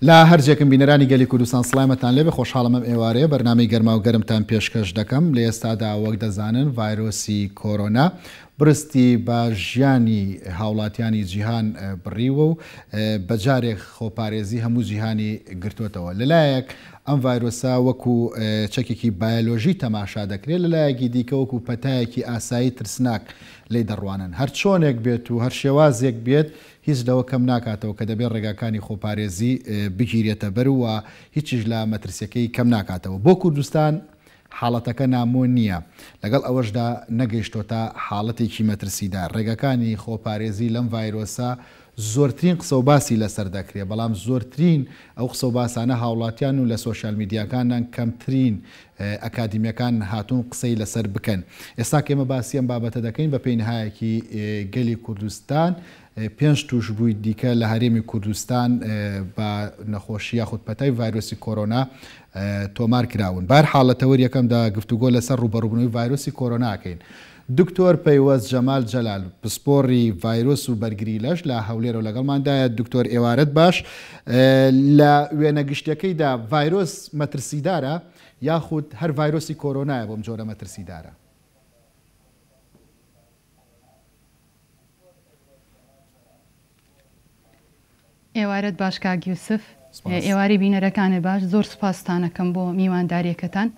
لا هەرجێکم بینەرانی گەلی کوردستان سڵامەتان لێبێ خۆشحاڵم ئەم ئێوارەیە بەرنامەی گەرما و گەرمتان پێشکەش دەکەم لە ئێستادا وەک دەزانن ڤایرۆسی کۆرۆنا برستی بە ژیانی هاوڵاتیانی جیهان بڕیوە و بەجارێک خۆپارێزی هەموو جیهانی گرتووەتەوە لەلایەک ئەم ڤایرۆسا وەکو چەکێکی بایۆلۆژی تەماشا دەکرێت لەلایەکی دیکە وەکو پەتایەکی ئاسایی ترسناک لێی دەڕوانن هەر چۆنێک بێت و هەر شێوازێک بێت هیچ لەوە کەم ناکاتەوە کە دەبێت ڕێگاکانی خۆپارێزی بگیرێتە بەر و هیچیش لە مەترسیەکەی کەم ناکاتەوە بۆ کوردستان حاڵەتەکە نامۆ نییە لەگەڵ ئەوەشدا نەگەیشتۆتە حاڵەتێکی مەترسیدار ڕێگەکانی خۆپارێزی لەم ڤایرۆسا زۆرترین قسە و باسی لەسەر دەکرێت بەڵام زۆرترین ئەو قسە و باسانە هاوڵاتیان و لە سۆشیال میدیاکانان کەمترین ئەکادیمیەکان هاتوون قسەی لەسەر بکەن ئێستا کێمە باسی ئەم بابەتە دەکەین بە پێی نهایەکی گەلی کوردستان 5 توش بووی دیکە لە هەرێمی کوردستان بە نەخۆشی یاخود پەتای ڤایرۆسی کۆرۆنا تۆمار کراون بار حاڵەتەوە یەکەمدا گفتوگۆ لەسەر ڕوبەڕووبوونەوەی ڤایرۆسی کۆرۆناکەین دکتۆر پەیوەست جەمال جەلال پسپۆڕی ڤایرۆس و بەرگری لەش لە هەولێرە و لەگەڵماندایە دکتۆر ئێوارەت باش لە وێنەگشتەکەیدا ڤایرۆس مەترسیدارە یاخود هەر ڤایرۆسی کۆرۆنایە بۆم جۆرە مەترسیدارە ئێوارەت باش کاک یوسف ئێواری بینەرەکانە باش زۆر سوپاسستانەکەم بۆ میوانداریەکەتان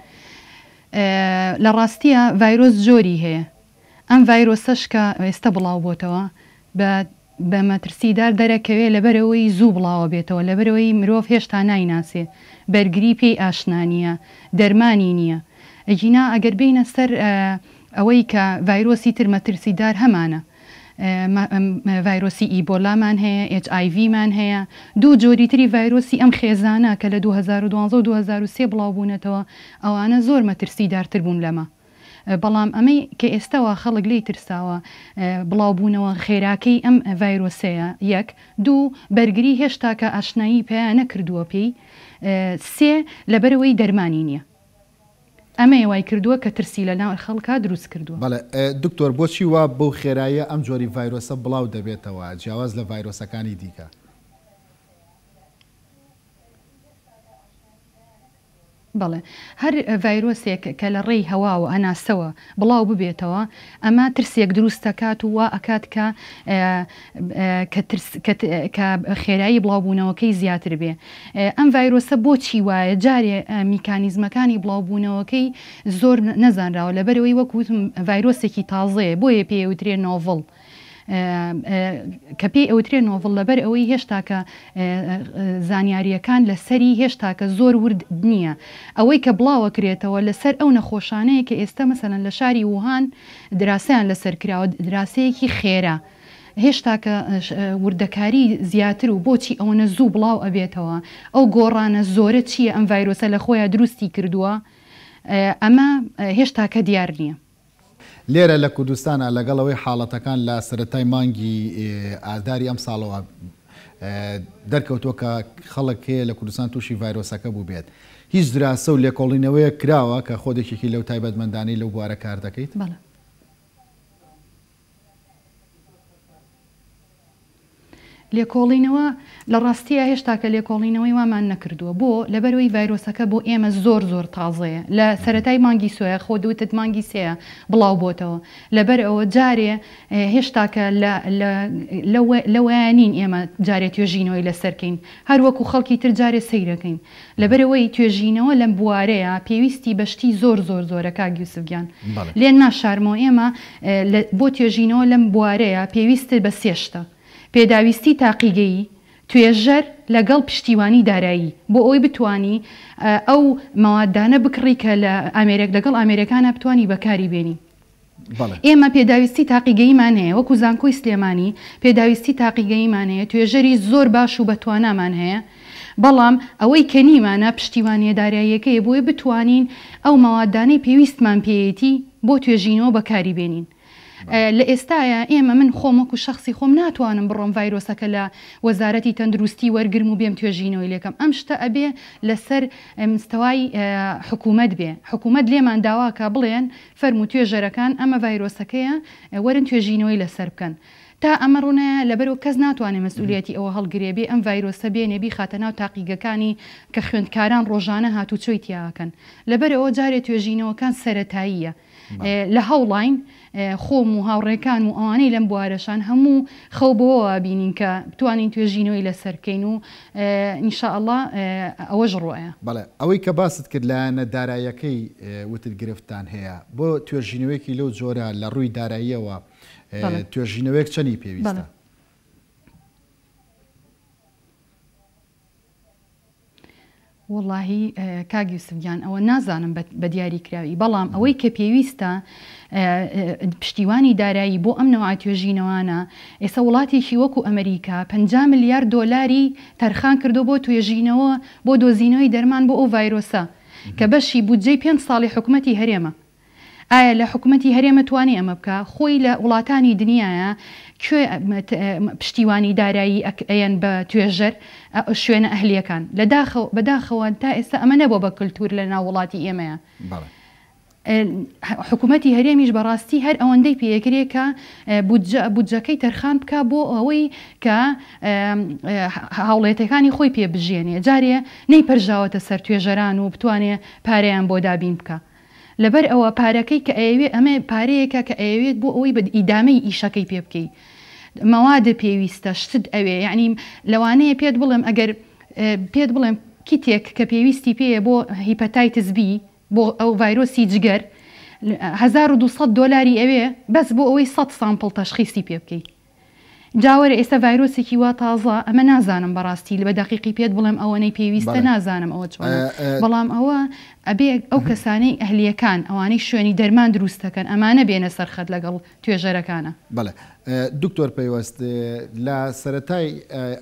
لە ڕاستیە ڤایرۆس جۆری هەیە ئەم ڤایرۆسەش کە ئێستا بڵاو بۆتەوە بە مەترسیدار دەرەکەوێت لەبەرەوەی زوو بڵاوە بێتەوە لەبەرەوەی مرۆڤ هێشتا نایناسێ بەرگری پێی ئاشنانیە دەرمانی نییە ئەجینا ئەگەر بینە سەر ئەوەی کە ڤایرۆسی تر مەترسیدار هەمانە ڤایرۆسی ئیبۆلامان هەیە HIV مان هەیە دوو جۆری تری ڤایرۆسی ئەم خێزانە کە لە 2012 و 2023 بڵاو بوونەتەوە ئەوانە زۆر مەترسیدارتر بوون لەمە بەڵام ئەمەی کە ئێستاوە خەڵک لی ترساوە بڵاوبوونەوە خێراکەی ئەم ڤایرۆسەیە یەک دوو بەرگری هێشتا کە ئاشنایی پێیان نەکردووە پێی سێ لەبەرەوەی دەرمانی نییە ئەمە وای کردووە کە ترسی لە ناو خەڵکا دروست کردووە بەڵێ دکتۆر بۆچی وا بەو خێراییە ئەم جۆری ڤایرۆسە بڵاو دەبێتەوە جیاواز لە ڤایرۆسەکانی دیکە بەڵێ هەر ڤایرۆسێک کە لە ڕێی هەواوە ئەناسەوە بڵاو ببێتەوە ئەمە ترسێک دروست دەکات و وا ئەکات کە خێرایی بڵاوبوونەوەکەی زیاتر بێ ئەم ڤایرۆسە بۆچی وایە جارێ میکانیزمەکانی بڵاوبوونەوەکەی زۆر نەزانراوە لەبەرەوەی وەکوتم ڤایرۆسێکی تازەیە بۆیە پێوترێ نۆڤڵ کە پێی ئەوترێ نۆڤڵ لەبەر ئەوەی هێشتا کە زانیاریەکان لەسەری هێشتا کە زۆر ورد نییە ئەوەی کە بڵاوە کرێتەوە لەسەر ئەو نەخۆشانەیە کە ئێستا مەسەلەن لە شاری ووهان دراسەیان لەسەر کراوە دراسەیەکی خێرا هێشتا کە وردەکاری زیاتر و بۆچی ئەوەنە زوو بڵاو ئەبێتەوە ئەو گۆڕانە زۆرە چییە ئەم ڤایرۆسە لە خۆیان دروستی کردووە ئەمە هێشتا کە دیار نییە لێرە لە کوردستانە لەگەڵەوەی حاڵەتەکان لە سەرەتای مانگی ئازاری ئەم ساڵەوە دەرکەوتووە کە خەڵک هەیە لە کوردستان تووشی ڤایرۆسەکە بوو بێت هیچ دراسە و لێکۆڵینەوەیە کراوە کە خۆدێکێکی لەو تایبەتمەندانی لەو بوارە کار دەکەیت لێکۆڵینەوە لە ڕاستیە هێشتا کە لێکۆڵینەوەی وامان نەکردووە بۆ لەبەرەوەی ڤایرۆسەکە بۆ ئێمە زۆر زۆر تازەیە لە سەرەتای مانگی سوێ خۆ دوتت مانگی سەیە بڵاو بۆتەوە لەبەر ئەوە جارێ هێشتا کە لەوەیانین ئێمە جارێت توێژینەوەی لەسەرکەین هەروەکو خەڵکی تر جارێ سەیرەکەین لەبەرەوەی توێژینەوە لەم بوارەیە پێویستی بەشتی زۆر زۆر زۆرە گیوسفگیان لێن ناشارمەوە ئێمە بۆ توێژینەوە لەم بوارەیە پێویستە بە سێشتە پێداویستی تاقیگەیی توێژەر لەگەڵ پشتیوانی دارایی بۆ ئەوی بتانی ئەو مەوادانە بکڕی کە لە ئامێرێک لەگەڵ ئامێرەکانە بتانی بەکاری بێنی ئێمە پێداویستی تاقیگەیمان هەیە وەکو زانکۆی سلێمانی پێداویستی تاقیگەیمان هەیە توێژەری زۆر باش و بەتوانامان هەیە بەڵام ئەوەی کە نیمانە پشتیوانیە داراییەکەی بۆیە بتوانین ئەو مەوادانەی پێویستمان پێیەتی بۆ توێژینەوە بەکاری بێنین لە ئێستاە ئێمە من خۆمەکو شخصی خۆم ناتوانم بڕۆم ڤایرۆسەکە لە وەزارەتی تەندروستی وەرگرم و بێم توێژینەوەی لێکم ئەم شتە ئەبێ لەسەر مستەوای حکوومەت بێ حکوومەت لێمان داواکە بڵێن فەرمو توێژەرەکان ئەمە ڤایرۆسەکەیە وەرن توێژینەوەی لەسەر بکەن تا ئەمە ڕوونایە لەبەرەوە کەس ناتوانێت مەسئولیەتی ئەوە هەڵگرێ بێ ئەم ڤایرۆسە بێنێ بیخاتە ناو تاقیگەکانی کە خوێندکاران ڕۆژانە هاتوچۆی تیاکەن لەبەرەوە جارێ توێژینەوەکان سەرەتاییە لە هەوڵین خۆم و هاوڕێکان و ئەوانەی لەم بوارەشان هەموو خەو بۆەوە بینین کە بتوانین توێژینەوەی لەسەرکەین و ئینشاءالله ئەوەش ڕۆیە. بەڵێ ئەوەی کە باست کرد لایەنە داراییەکەی وتت گرفتان هەیە بۆ توێژینەوەیەکی لەو جۆرە لە ڕووی داراییەوە توێژینەوەیەک چەندی پێویستە؟ واللهی کاک یوسفگیان ئەوە نازانم بە دیاریکراوی بەڵام ئەوەی کە پێویستە پشتیوانی دارایی بۆ ئەم نەوع توێژینەوانە ئێستا وڵاتێکی وەکو ئەمریکا 50 ملیارد دۆلاری تەرخان کردو بۆ توێژینەوە بۆ دۆزینەوەی دەرمان بۆ ئەو ڤایرۆسە کە بەشی بودجەی 5 ساڵی حکوومەتی هەرێمە. ئایا لە حکوومەتی هەرێمە توانێ ئەمە بکە خۆی لە وڵاتانی دنیاە کوێ پشتیوانی دارایی ئەیەن بە توێژەر شوێنە ئەهلیەکان بەداخەوە تا ئێستا ئەمە نەبوو بە کللتور لە ناو وڵاتی ئێمەیە. حکوومەتی هەرێمیش بەڕاستی هەر ئەوەندەی پێکرێ کە بودجەکەی تەرخان بکە بۆ ئەوەی کە هاوڵێتەکانی خۆی پێبژێنێ جارێ نەیپەرژاوەتە سەر توێژەران و بتوانێ پارەیان بۆ دابین بکە. لەبەر ئەوە پارەکەی کە ئەوێ ئەمە پارەیەکە کە ئەوێت بۆ ئەوەی بە ئیدامەی ئیشەکەی پێ بکەیت مەوادە پێویستە شتت ئەوێ یعنی لەوانەیە پێت بڵێم ئەگەر پێت بڵێم کیتێک کە پێویستی پێیە بۆ هیپەتایتس بی بۆ ئەو ڤایرۆسی جگەر 1200 دۆلاری ئەوێ بەس بۆ ئەوەی 100 سامپڵ تەشخیصی پێ بکەیت. جاوەرە ئێستا ڤایرۆسێکی وا تازە ئەمە نازانم بەڕاستی لە بە دەقیقی پێت بڵێم ئەوەنەی پێویستە نازانم ئەوە چۆنە بەڵام ئەوە ئەبێ ئەو کەسانەی ئەهلیەکان ئەوانەی شوێنی دەرمان دروستەکەن ئەمانە بێنە سەرخەت لەگەڵ توێژەرەکانە. بەڵێ دکتۆر پەیوەست لە سەرەتای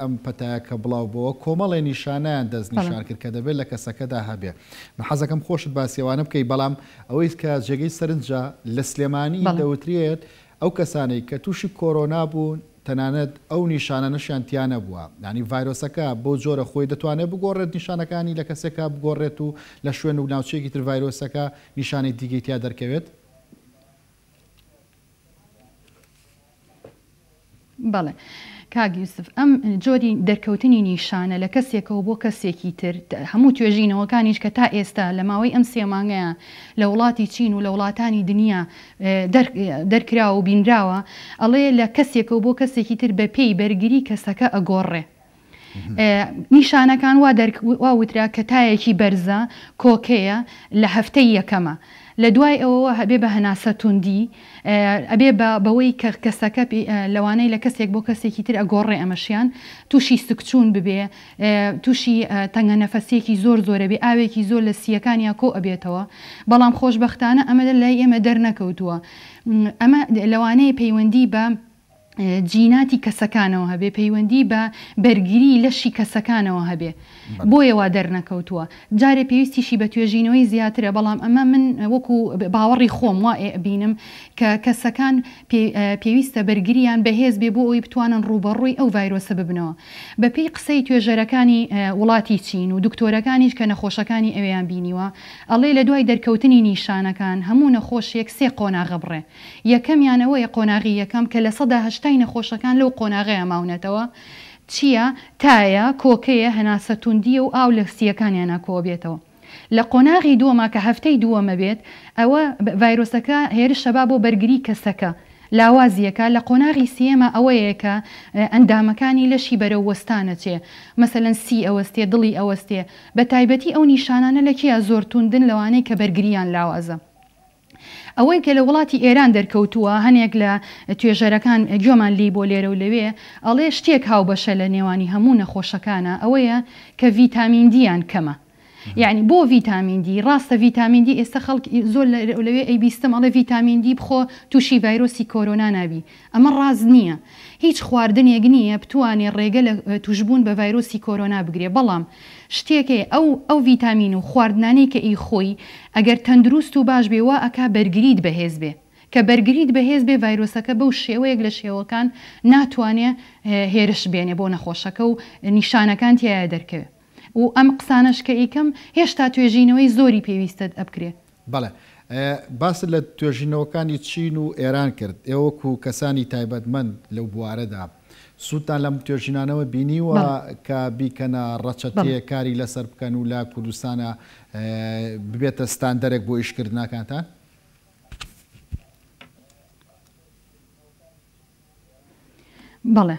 ئەم پەتایە کە بڵاو بۆەوە کۆمەڵی نیشانیان دەست نیشان کرد کە دەبێت لە کەسەکەدا هەبێ بە حەزەکەم خۆشت باسیێوانە بکەی بەڵام ئەوەی کە جێگەی سەرنجە لە سلێمانی دەوترێت ئەو کەسانەی کە تووشی کۆرۆنا بوون تەنانەت ئەو نیشانە نەشیانتیانە بووە ینی ڤایرۆسەکە بۆ جۆرە خۆی دەتوانێت بگۆڕێت نیشانەکانی لە کەسێکە بگۆڕێت و لە شوێن و ناوچەیەکی تر ڤایرۆسەکە نیشانەی دیگەی تیا دەرکەوێت. بەڵێ کاک یوسف ئەم جۆری دەرکەوتنی نیشانە لە کەسێکەوە بۆ کەسێکی تر هەموو توێژینەوەکانیش کە تا ئێستا لە ماوەی ئەم 3 مانگەیە لە وڵاتی چین و لە وڵاتانی دنیا دەرکراوە و بینراوە ئەڵێ لە کەسێکەوە بۆ کەسێکی تر بە پێی بەرگری کەسەکە ئەگۆڕێ. نیشانەکان وا وترا کە تایەکی بەرزە کۆکەیە لە هەفتەی یەکەمە لە دوای ئەوە هەبێ بە هەناسە توندی ئەبێ بەوەی کە کەسەکە لەوانەی لە کەسێک بۆ کەسێکی تر ئەگۆڕێ ئەمەشیان تووشی سکچوون ببێ تووشی تەنگە نەفەسێکی زۆر زۆرە بێ ئاوێکی زۆر لە سیەکانیان کۆ ئەبێتەوە بەڵام خۆشبەختانە ئەمە لای ئێمە دەرنەکەوتووە ئەمە لەوانەیە پەیوەندی بە جیناتی کەسەکانەوە هەبێ پەیوەندی بە بەرگری لەشی کەسەکانەوە هەبێ بۆیەوە دەرنەکەوتووە جارێ پێویستیشی بە توێژینەوەی زیاترە بەڵام ئەمە من وەکو باوەڕی خۆم وا بینم کە کەسەکان پێویستە بەرگریان بەهێز بێ بۆ ئەوی بتوانن ڕوبەڕووی ئەو ڤایرۆسە ببنەوە بەپێی قسەی توێژەرەکانی وڵاتی چین و دکتۆرەکانیش کە نەخۆشەکانی ئەویان بینیوە ئەڵێ لە دوای دەرکەوتنی نیشانەکان هەموو نەخۆشیەک 3 قۆناغە بڕێ یەکەمیانەوەی قۆناغی یەکەم کە لە 100 نەخۆشەکان لەو قۆناغەیە ماونەتەوە چییە تایە کۆکەیە هەناسە توندیە و ئاو لە سیەکانیانە کۆ بێتەوە لە قۆناغی دووەمە کە هەفتەی دووەمە بێت ئەوە ڤایرۆسەکە هێرشە با بۆ بەرگری کەسەکە لاوازیەکە لە قۆناغی سیێمە ئەوەیە کە ئەندامەکانی لەشی بەرەو وەستانە چێ مەسەلەن سی ئەوەستێ دڵی ئەوەستێ بە تایبەتی ئەو نیشانانە لەکیە زۆر توندن لەوانەیە کە بەرگریان لاوازە ئەوەی کە لە وڵاتی ئێران دەرکەوتووە هەنێک لە توێژەرەکان گوێمان لی بۆ لێرە و لەوێ ئەڵێ شتێک هاوبەشە لە نێوانی هەموو نەخۆشەکانە ئەوەیە کە ڤیتامین دییان کەمە یعنی بۆ ڤیتامین دی ڕاستە ڤیتامین دی ئێستا خەڵک زۆر لەوێ ئەی بیستم ئەڵێ ڤیتامین دی بخۆ تووشی ڤایرۆسی کۆرۆنا نابی ئەمە ڕاز نییە هیچ خواردنێک نییە بتوانێ ڕێگە لە توشبوون بە ڤایرۆسی کۆرۆنا بگرێ بەڵام شتێکێ ئەو ڤیتامین و خواردنانەی کە ئەی خۆی ئەگەر تەندروست و باش بێوە ئەکا بەرگریت بەهێز بێ کە بەرگریت بەهێز بێ ڤایرۆسەکە بەو شێوەیەک لە شێوەکان ناتوانێ هێرش بێنێ بۆ نەخۆشەکە و نیشانەکان تایە دەرکەوێت و ئەم قسانش کە ئیکەم هێشتا توێژینەوەی زۆری پێویستە ئەبکرێ بەڵێ باس لە توێژینەوەکانی چین و ئێران کرد ئێوەکو کەسانی تایبەتمەند لەو بوارەدا سوودتان لەم توێژینانەوە بینیوە کە بیکەنە ڕەچەتەیە کاری لەسەر بکەن و لە کوردستانە ببێتە ستاندەرێک بۆ ئیشکردنەکانتان؟ بەڵێ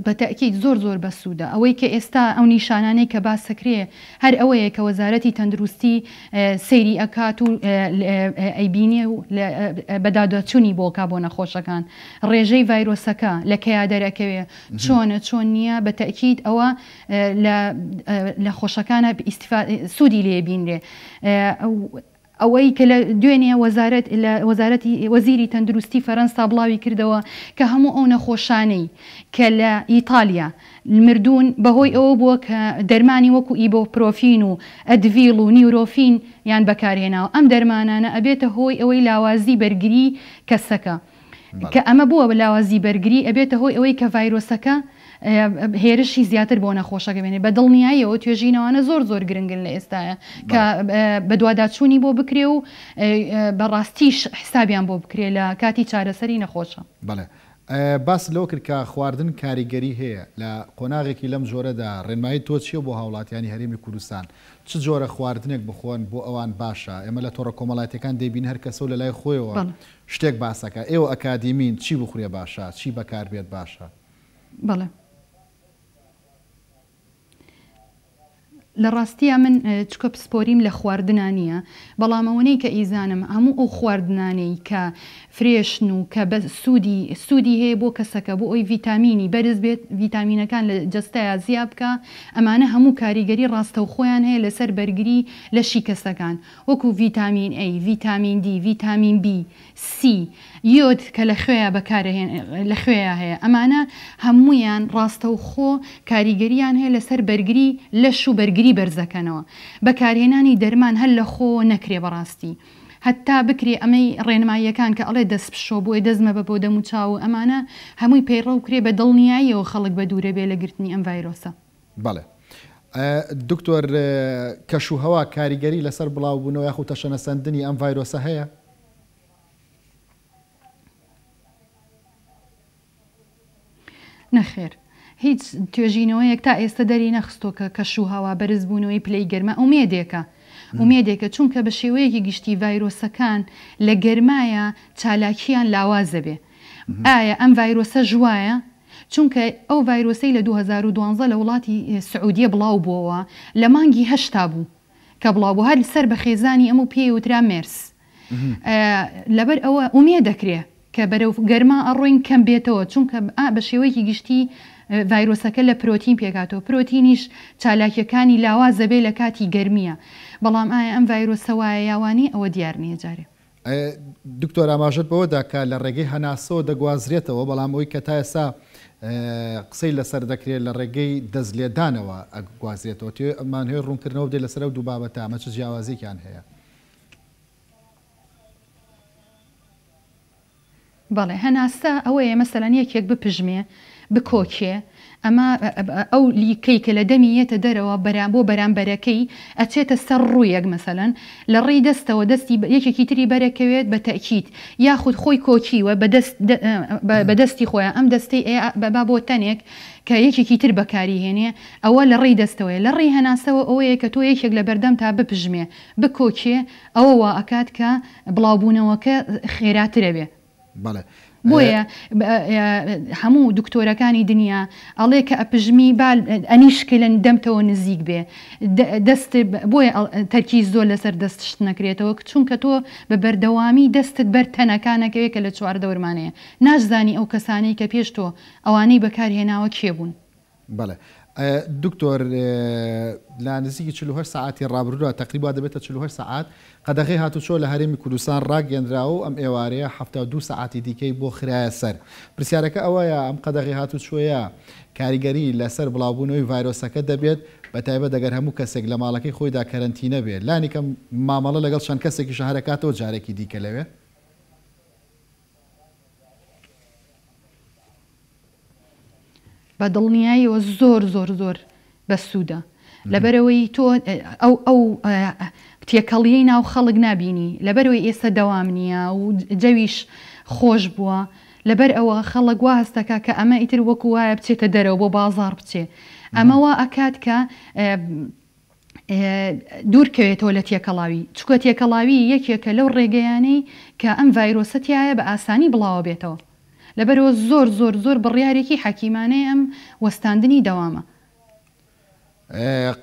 بەتەکیید زۆر بەسوودە ئەوەی کە ئێستا ئەو نیشانانەی کە باسەکرێ هەر ئەوەیە کە وەزارەتی تەندروستی سەیری ئەکات و ئەیبینێ و بەدادەچوونی بۆکا بۆ نەخۆشەکان ڕێژەی ڤایرۆسەکە لە کەیا دەرەکەوێ چۆن نییە بەتەکیید ئەوە لە خۆشەکانە سوودی لێ بینرێ ئەوەی کە لە دوێنێ وەزارەتی وەزیری تەندروستی فەرەنسا بڵاوی کردەوە کە هەموو ئەو نەخۆشانەی کە لە ئیتالیا مردوون بەهۆی ئەوە بووە کە دەرمانی وەکو ئیبۆپرۆفین و ئەدڤیڵ و نیورۆفین یان بەکارهێناوە ئەم دەرمانانە ئەبێتە هۆی ئەوەی لاوازی بەرگری کەسەکە کە ئەمە بووە بە لاوازی بەرگری ئەبێتە هۆی ئەوەی کە ڤایرۆسەکە هێرشی زیاتر بۆ نەخۆشەکە بێنێ بە دڵنیاییەوە توێژینەوەنە زۆر گرنگن لە ئێستاە کە بە دوواداچوونی بۆ بکرێ و بەڕاستیش حسابیان بۆ بکرێ لە کاتی چارەسەری نەخۆشە. بەڵێ باس لەوە کرد کە خواردن کاریگەری هەیە لە قۆناغێکی لەم جۆرەدا ڕێنمایی تۆ چیە بۆ هاوڵاتیانی هەرێمی کوردستان چ جۆرە خواردنێک بخۆن بۆ ئەوان باشە ئێمە لە تۆڕە کۆمەڵاتەکان دەبین هەر کەسە لە لای خۆیەوە شتێک باسەکە ئێوە ئەکادیمین چی بخورێ باشە چی بەکاربێت باشە؟ بەڵێ لە ڕاستیە من چکە پسپۆریم لە خواردنانیە بەڵامەوەنەی کە ئیزانم هەموو ئەو خواردنانەی کە فرێشن و کە بە سوودی هەیە بۆ کەسەکە بۆ ئەوی ڤیتامینی بەرز بێت ڤیتامینەکان لە جەستەیە زیاد بکە ئەمانە هەموو کاریگەری ڕاستە و خۆیان هەیە لەسەر بەرگری لەشی کەسەکان وەکو ڤیتامین A، ڤیتامین D، ڤیتامین B، C، یۆد کە لە خوێیە بەکارهێن لە خوێیە هەیە ئەمانە هەمویان ڕاستە و خۆ کاریگەریان هەیە لەسەر بەرگری لەش و بەرگری بەرزەکەنەوە بەکارهێنانی دەرمان هەر لە خۆ نەکرێ بەڕاستی هەتا بکرێ ئەمەی ڕێنماییەکان کە ئەڵێ دەست پشۆ بۆی دەزمە بە بۆ دەم و چاو ئەمانە هەمووی پەیڕە و کرێ بە دڵنیاییەوە خەڵک بە دوورە بێ لە گرتنی ئەم ڤایرۆسە. بەڵێ دکتۆر کەشوهەوا کاریگەری لەسەر بڵاوبوونەوە یاخو تەشەنەسەندنی ئەم ڤایرۆسە هەیە؟ نەخێر هیچ توێژینەوەیەک تا ئێستا دەری نەخستۆ کە کەشوهەوا بەرزبوونەوەی پلەی گەرمە ئومێدێکە چونکە بە شێوەیەکی گشتی ڤایرۆسەکان لە گەرمایە چالاکیان لاوازە بێ ئایا ئەم ڤایرۆسە ژوایە چونکە ئەو ڤایرۆسەی لە 2012 لە وڵاتی سعودیە بڵاو بووەوە لە مانگی هەشتا بوو کە بڵاو بوو هەر سەر بە خێزانی ئەمە پێی وترا مێرس لەبەر ئەوە ئومێ دەکرێت کە بەرەو گەرما ئەڕۆین کەم بێتەوە چونکە بە شێوەیەکی گشتی ڤایرۆسەکە لە پرۆتین پێکاتەوە پرۆتینیش چالاکیەکانی لاوازە بێ لە کاتی گەرمیە بەڵام ئایا ئەم ڤایرۆسە وایە یاوانی ئەوە دیار نییە جارێ. دکتۆر ئاماژەت بەوەدا کە لە ڕێگەی هەناسەوە دەگوازرێتەوە بەڵام ئەوەی کە تا ئێستا قسەی لەسەر دەکرێت لە ڕێگەی دەستلێدانەوە ئەگوازرێتەوە توێ ئەمان هەیە ڕوونکردنەوە بدێت لەسەر و دوو بابەتە ئەمە چ جیاوازێکیان هەیە؟ بەڵێ هەناسە ئەوەیە مەسەلەن یەکێک بپژمێ بکۆکێ ئەمە ئەو لیکەی کە لە دەمیێتە دەرەوە بۆ بەرامبەرەکەی ئەچێتە سەر ڕوویەک مەسەلەن لە ڕێی دەستەوە دەستی یەکێکی تری بەرەکەوێت بە تەکیید یاخود خۆی کۆکیوە بەدەستی خۆیان ئەم دەستی بەبا بۆ تەنێک کە یەکێکی تر بەکاری هێنێ ئەوە لە ڕێی دەستەوەی لە ڕێی هەناسەوە ئەوەیە کە تۆ یەکێک لە بەردەم تا بپژمێ بکۆکێ ئەوە وا ئەکات کە بڵاوبوونەوەکە خێراترە بێ. بەڵێ بۆیە هەموو دکتۆرەکانی دنیا ئەڵێ کە ئەپژمی ئەنیشکلن دەمتەوە نزیک بێ دەست بۆیە تەرکی زۆر لەسەر دەستشت نەکرێتەوە چونکە تۆ بە بەردەوامی دەستت بەر تەنەکانەکەوێت کە لە چوار دەورمانەیە ناشزانی ئەو کەسانەی کە پێش تۆ ئەوانەی بەکارهێناوە کێبوون. بەڵێ دکتۆر لە نزیکی 48 ساعتی ڕابردووە تقریبا دەبێتە 48 ساعت قەدەغی هاتوچۆ لە هەرێمی کوردستان ڕاگەندراوە و ئەم ئێوارەیە 72 ساعتی دیکەی بۆ خرایە سەر پرسیارەکە ئەوەیە ئەم قەدەغی هاتوچۆیە کاریگەری لەسەر بڵاوبوونەوەی ڤایرۆسەکە دەبێت بەتایبەت دەگەر هەموو کەسێک لە ماڵەکەی خۆیدا کەرەنتینە بێت لانیکەم مامەڵە لەگەڵ چەند کەسێکی شەهرەکاتەوە جارێکی دیکە لەوێ بە دڵنیاییەوە زۆر بەسوودە لەبەرەوەی تۆ ئەو تێکەڵیەی ناو خەڵک نبینی لەبەرەوەی ئێستا دەوام نییە و جەویش خۆش بووە لەبەر ئەوە خەڵک وا هەستەکە کە ئەمە ئیتر وەکو وایە بچێتە دەرەوە بۆ بازار بچێ ئەمەوە ئەکات کە دوورکەوێتەوە لە تێکەڵاوی چکە تێکەڵاوی یەکێکە لەو ڕێگەیانەی کە ئەم ڤایرۆسەتیایە بە ئاسانی بڵاوە بێتەوە لەبەرەوە زۆر زۆر زۆر بڕیارێکی حەکیمانەی ئەم وەستاندنی دەوامە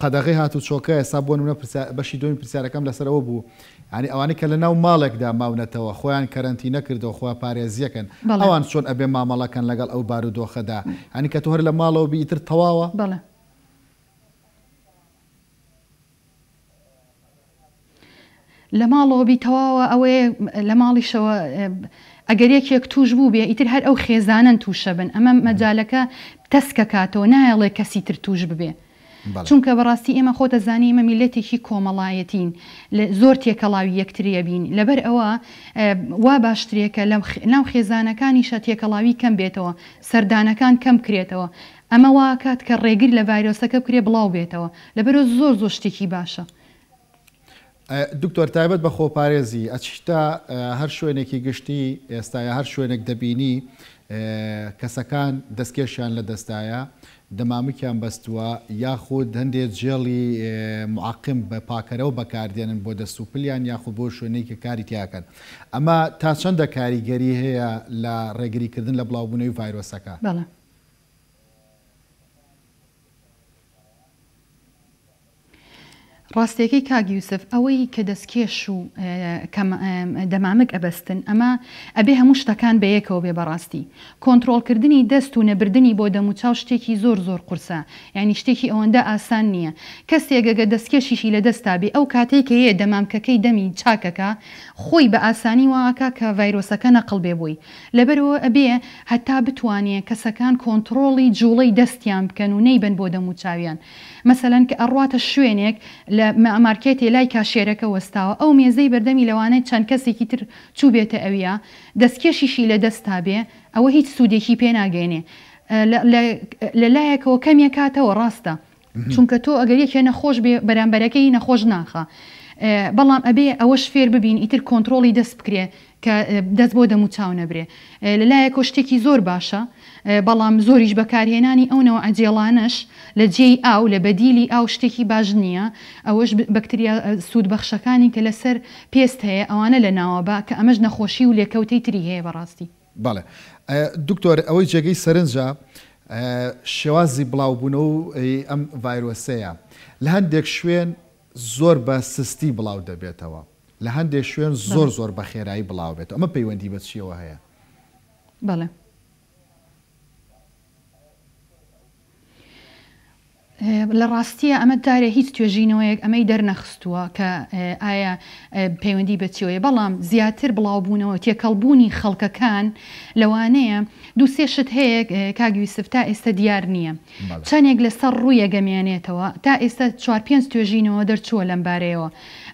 قەدەغی هاتو چۆکە ئێستا بۆ نمونە بەشی دومی پرسیارەکەم لەسەرەوە بوو ینی ئەوانەی کە لە ناو ماڵێکدا ماونەتەوە خۆیان کەرەنتی نەکردەوە خۆیان پارێزیەکەن ئەوان چۆن ئەبێ مامەڵەکەن لەگەڵ ئەو بارودۆخەدا ینی کە تۆ هەر لە ماڵەوە بیتر تەواوە بەڵێ لە ماڵەوە بی تەواوە ئەوەیە لە ماڵیشەوە ئەگەر یەکێک توش بوو بێ ئیتر هەر ئەو خێزانن تووشە بن ئەمە مەجالەکە تەسکە کاتەوە نایڵێ کەسی تر توش ببێ چونکە بەڕاستی ئێمە خۆتە زانی ئمە میلەتێکی کۆمەڵایەتین زۆر تێکەڵاوی یەکتریە بین لەبەر ئەوە وا باشترێکە ناو خێزانەکانیشە تێکەڵاوی کەم بێتەوە سەردانەکان کەم کرێتەوە ئەمە وا کات کە ڕێگر لە ڤایرۆسەکە بکرێ بڵاو بێتەوە لەبەرەوە زۆر زۆر شتێکی باشە دکتۆر تایبەت بە خۆپارێزی ئەچتا هەر شوێنێکی گشتی ئێستاە هەر شوێنێک دەبینی کەسەکان دەستکێشیان لە دەستایە دەمامکیان بەستووە یاخود هەندێک جێڵی معقم بە پاکەرەوە بەکاردێنن بۆ دەستوپلیان یاخود بۆ شوێنەی کە کاری تیاکەن ئەمە تا چەندە کاریگەری هەیە لە ڕێگریکردن لە بڵاوبوونەوەی ڤایرۆسەکە ڕاستیەکەی کاگی یوسف ئەوەی کە دەستکێش و دەمامک ئەبەستن ئەمە ئەبێ هەموو شتەکان بەیەکەوە بێ بەڕاستی کۆنتترۆلکردنی دەست و نەبردنی بۆ دەموچاو شتێکی زۆر زۆر قورسە یعنی شتێکی ئەوەندە ئاسان نییە کەسێکگە دەستکێشیشی لە دەستا بێ ئەو کاتێک کە هەیە دەمامکەکەی دەمی چاکەکە خۆی بە ئاسانی واکە کە ڤایرۆسەکە نەقڵ بێ بووی لەبەرەوە ئەبێ هەتا بتوانێت کەسەکان کۆنتترۆڵی جوڵەی دەستیان بکەن و نەیبن بۆ دەموچاویان مەسەلەن کە ئەڕواتە شوێنێک لە مارکێتی لای کاشێرەکە وەستاوە ئەو مێزەی بەردەمی لەوانەیە چەند کەسێکی تر چوو بێتە ئەویە دەستکێشیشی لە دەستا بێ ئەوە هیچ سوودێکی پێ ناگەێنێ لەلایەکەوە کەمێک کاتەوە ڕاستە چونکە تۆ ئەگەر یەکێ نەخۆش بێ بەرامبەرەکەی نەخۆش ناخە بەڵام ئەبێ ئەوەش فێر ببین ئیتر کۆنتترۆڵی دەست بکرێ کە دەست بۆ دەموچاو نەبرێ لەلایەکە شتێکی زۆر باشە بەڵام زۆریش بەکارهێنانی ئەوەوە ئەجێڵانش لە جێی ئاو لە بەدیلی ئاو شتێکی باش نییە ئەوەش بەکتریا سوودبەخشەکانی کە لەسەر پێست هەیە ئەوانە لە ناوەبا کە ئەمەش نەخۆشی و لێکەوتەی تری هەیە بەڕاستی بەڵێ دکتۆر ئەوەی جێگەی سەرنجە شێوازی بڵاوبوونەوە و ئەم ڤایرۆسەیە لە هەندێک شوێن زۆر بە سستی بڵاو دەبێتەوە لە هەندێک شوێن زۆر زۆر بە خێرایی بڵاو بێت ئەمە پەیوەندی بە چیەوە هەیە بەڵێ لە ڕاستیە ئەمە دارێ هیچ توێژینەوەیەک ئەمەی دەرنەخستووە کە ئایا پەیوەندی بەچیەوەی بەڵام زیاتر بڵاوبوونەوە تێکەڵبوونی خەڵکەکان لەوانەیە دووسێ شت هەیە کاگی یوسف تا ئێستا دیار نییە چەندێک لەسەر ڕوویە گەمیانێتەوە تا ئێستا 4-5 توێژینەوە دەرچووە لەم بارەیەوە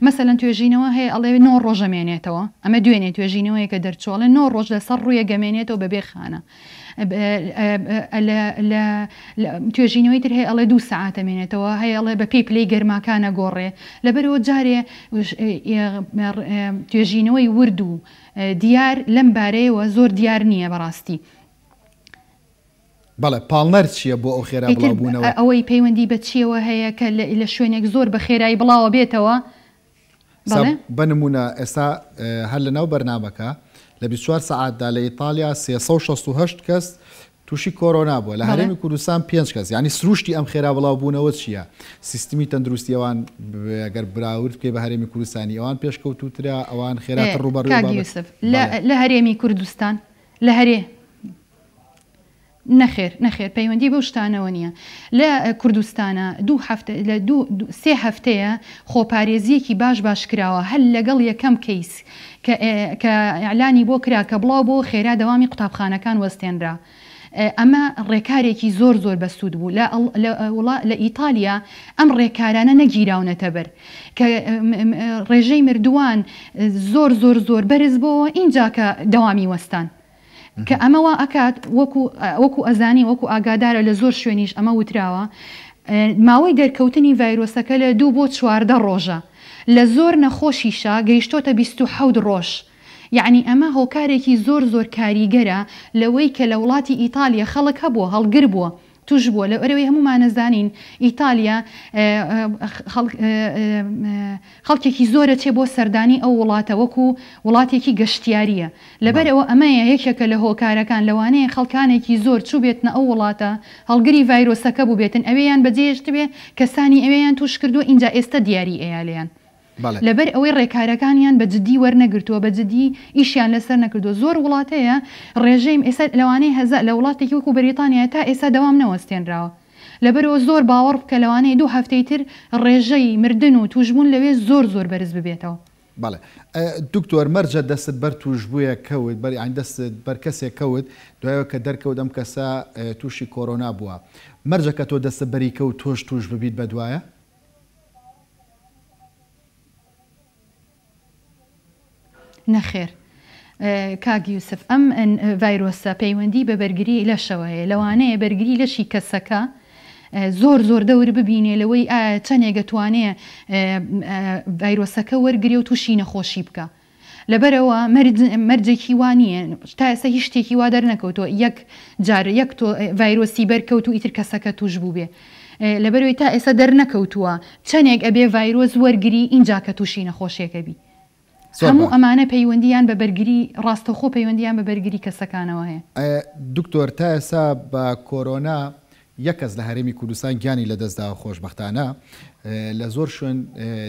مەسەلەن توێژینەوە هەیە ئەڵێ 9 ڕۆژەمێنێتەوە ئەمە دوێنێ توێژینەوەی کە دەرچۆڵێ 9 ڕۆژ لەسەر ڕوویە گەمێنێتەوە بەبێ خانە توێژینەوەی تر هەیە ئەڵێ 2 ساعات ئەمێنێتەوە هەیە ئەڵێ بە پێی پلەی گەرماکانە گۆڕێ لەبەرەوە جارێ توێژینەوەی ورد و دیار لەم بارەیەوە زۆر دیار نییە بەڕاستی بەڵێ پاڵنەر چییە بۆ ئەو خێرا بڵاوبوونەوە ئەوەی پەیوەندی بە چیەوە هەیە کە لە شوێنێک زۆر بە خێرایی بڵاوە بێتەوە بنمونە ئێستا هەر لە ناو بەرنامەکە لە 24 ساعتدا لە ئیتالیا 368 کەس تووشی کۆرۆنا بووە لە هەرێمی کوردستان 5 کەس ینی سروشتی ئەم خێرا بڵاوبوونەوە چییە سیستمی تەندروستیەوان ئەگەر براورد بکەی بە هەرێمی کوردستانی ئەوان پێشکەوتوترا ئەوان خێراتر ڕوبەڕوو لە هەرێمی کوردستان لە هەرێ نەخێر پەیوەندی بەو شتانەوە نییە لە کوردستانە 3 هەفتەیە خۆپارێزیەکی باش کراوە هەل لەگەڵ یەکەم کەیس کە ئەعلانی بۆ کرا کە بڵاو بۆ خێرا دەوامی قوتابخانەکان وەستێنرا ئەمە ڕێکارێکی زۆر زۆر بەسوود بوو لە ئیتالیا ئەم ڕێکارانە نەگیراونەتە بەر کە ڕێژەی مردووان زۆر بەرز بۆەوە اینجا کە دەوامی وەستان کە ئەمەوە ئەکات وەکو ئەزانی وەکو ئاگادارە لە زۆر شوێنیش ئەمە وتراوە ماوەی دەرکەوتنی ڤایرۆسەکە لە 2 بۆ 14 ڕۆژە لە زۆر نەخۆشیشە گەیشتۆتە 27 ڕۆژ. یعنی ئەمە هۆکارێکی زۆر کاریگەرە لەوەی کە لە وڵاتی ئیتالیا خەڵک هەبووە هەڵگر بووە توش بووە لە ئەرەوەی هەمومانەزانین ئیتالیا خەڵکێکی زۆرە چێ بۆ سەردانی ئەو وڵاتە وەکو وڵاتێکی گەشتیاریە لەبەرەوە ئەمەیە یەکێکە لە هۆکارەکان لەوانەیە خەڵکانێکی زۆر چوو بێتنە ئەو وڵاتە هەڵگری ڤایرۆسەکە بوو بێتن ئەوەیان بەجێشت بێ کەسانی ئەوەیان توش کردو اینجا ئێستا دیاری ئەیالیان لەبەر ئەوەی ڕێکارەکانیان بە جددی وەرنەگرتووە بە جددی ئیشیان لەسەر نەکردو زۆر وڵاتەیە ڕێژەیم ئێستا لەوانەیە هەزار لە وڵاتێکی وەکو بەریتانیا تا ئێستا دەوام نەوەستێنراوە لەبەرەوە زۆر باوەڕ بکە لەوانەیە 2 هەفتەی تر ڕێژەی مردن و توشبوون لەوێ زۆر بەرز ببێتەوە. بەڵێ دکتۆر مەرجە دەستت بەر توشببوویە کەوت بەری دەستت بەر کەسێک کەوت دوایەوە کە دەرکەوت ئەم کەسە تووشی کۆرۆنا بووە مەرجە کە تۆ دەستە بەری کەوت تۆش توش ببیت بەدوایە؟ نەخێر کاک یوسف ئەم ڤایرۆسە پەیوەندی بە بەرگری لەشەوە هەیە لەوانەیە بەرگری لەشی کەسەکە زۆر دەور ببینێ لەوەی چەندێک دەتوانێ ڤایرۆسەکە وەرگری و تووشی نەخۆشی بکە لەبەرەوە مەرجێکی وانە تا ئێستا هیچ شتێکی وا دەرنەکەوتەوە یەک جار یەک تۆ ڤایرۆسی بەرکەوت و ئیتر کەسەکە توش بوو بێ لەبەرەوەی تا ئێستا دەرنەکەوتووە چەندێک ئەبێ ڤایرۆس وەرگری اینجا کە تووشی نەخۆشیەکە بی هەموو ئەمانە پەیوەندیان بە بەرگری ڕاستەخۆ پەیوەندیان بە بەرگری کەسەکانەوە هەیە. دکتۆر تا ئێستا بە کۆرۆنا یەک کەس لە هەرێمی کوردستان گیانی لەدەستدا خۆشبەختانە لە زۆر شوێن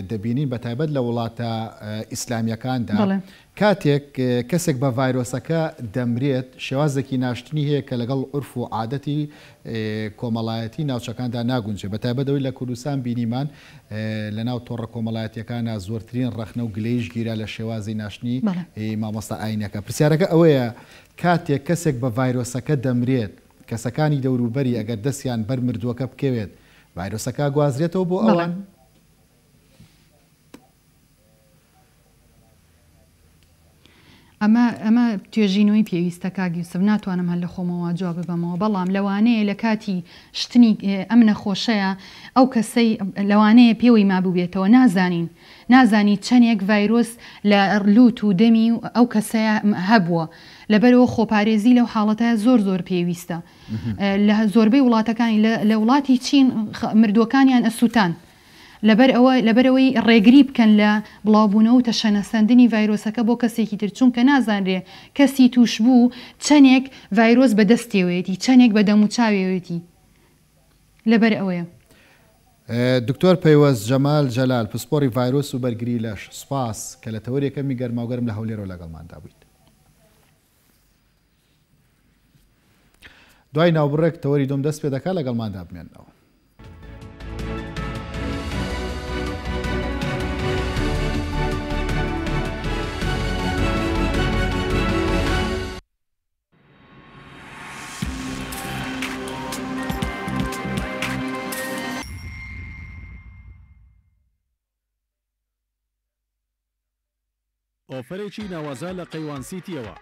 دەبینین بە تایبەت لە وڵاتە ئیسلامیەکاندا کاتێک کەسێک بە ڤایرۆسەکە دەمرێت شێوازێکی ناشتنی هەیە کە لەگەڵ عورف و عادەتی کۆمەڵایەتی ناوچەکاندا ناگونجێ بە تایبەتەوەی لە کوردستان بینیمان لە ناو تۆڕە کۆمەڵایەتیەکانە زۆرترین ڕەخنە و گلەیش گیرا لە شێوازی ناشتنی مامۆستا ئاینەکە پرسیارەکە ئەوەیە کاتێک کەسێک بە ڤایرۆسەکە دەمرێت کەسەکانی دەوروبەری ئەگەر دەستیان بەر مردووەکە بکەوێت ڤایرۆسەکە گوازرێتەوە بۆ ئەوان ئەمە توێژینەوەی پێویستە کاک یوسف ناتوانم هەر لە خۆمەوە جواب ببەمەوە بەڵام لەوانەیە لە کاتی شتنی ئەم نەخۆشەیە ئەو کەسەی لەوانەیە پێوەی مابوو بێتەوە نازانی چەندێک ڤایرۆس لە لووت و دەمی و ئەو کەسەیە هەبووە لەبەرەوە خۆپارێزی لەو حاڵەتە زۆر پێویستە لە زۆربەی وڵاتەکانی لە وڵاتی چین مردووەکانیان ئەسووتان لەبەرەوەی ڕێگری بکەن لە بڵاوبوونەوە و تەشەنەسەندنی ڤایرۆسەکە بۆ کەسێکی تر چونکە نازانرێ کەسی توش بوو چەندێک ڤایرۆس بەدەستێوێتی چەندێک بە دەموچاوێتی لەبەر ئەوەیە. دکتۆر پەیوەست جەمال جەلال پسپۆری ڤایرۆس و بەرگری لەش سپاس کە لە تەوەریەکەمی گەرماوگەرم لە هەولێرەوە لەگەڵماندا بوویت. دوای ناوبڕێک تەوەری دۆم دەست پێ دەکات لەگەڵماندا بمێنەوە. ئۆفرێکی ناوازە لە قەیوان سیتیەوە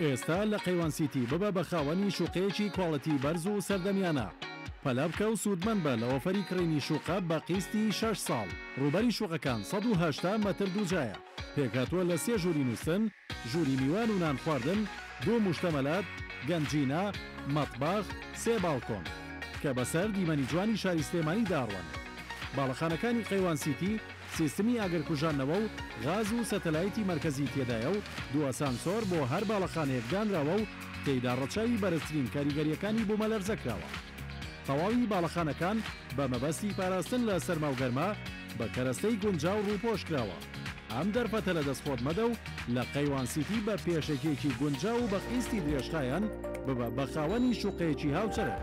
ئێستا لە قەیوان سیتی ببە بە خاوەنی شوقەیەکی کۆڵەتی بەرز و سەردەمیانە پەلا بکە و سوودمەند بە لە ئۆفەری کڕینی شوقە بە قیستی 6 ساڵ ڕوبەری شوقەکان 180 مەتر دووجایە پێکاتوە لە 3 ژووری نووسن ژووری میوان و نان خواردن 2 موشتەمەلات گەنجینە مەطباخ 3 باڵکۆن کە بەسەر دیمەنی جوانی شاری سلێمانی داڕوان باڵەخانەکانی قەیوان سیتی سیستمی ئاگرکوژانەوە و غاز و سەتەلایتی مرکزی تێدایە و 2 ئاسانسۆر بۆ هەر باڵەخانەیەک دانراوە و تێیدا ڕەچاوی بەرزترین کاریگەریەکانی بوومەلەرزەکراوە تەواوی باڵەخانەکان بە مەبەستی پاراستن لە سەرما و گەرما بە کەرەستەی گونجاو ڕووپۆشکراوە ئەم دەرفەتە لە دەستخۆت مەدە و لە قەیوان سیتی بە پێشێکێکی گونجاو و بە قیستی درێژخایەن ببە بە خاوەنی شوقەیەکی هاوچەرە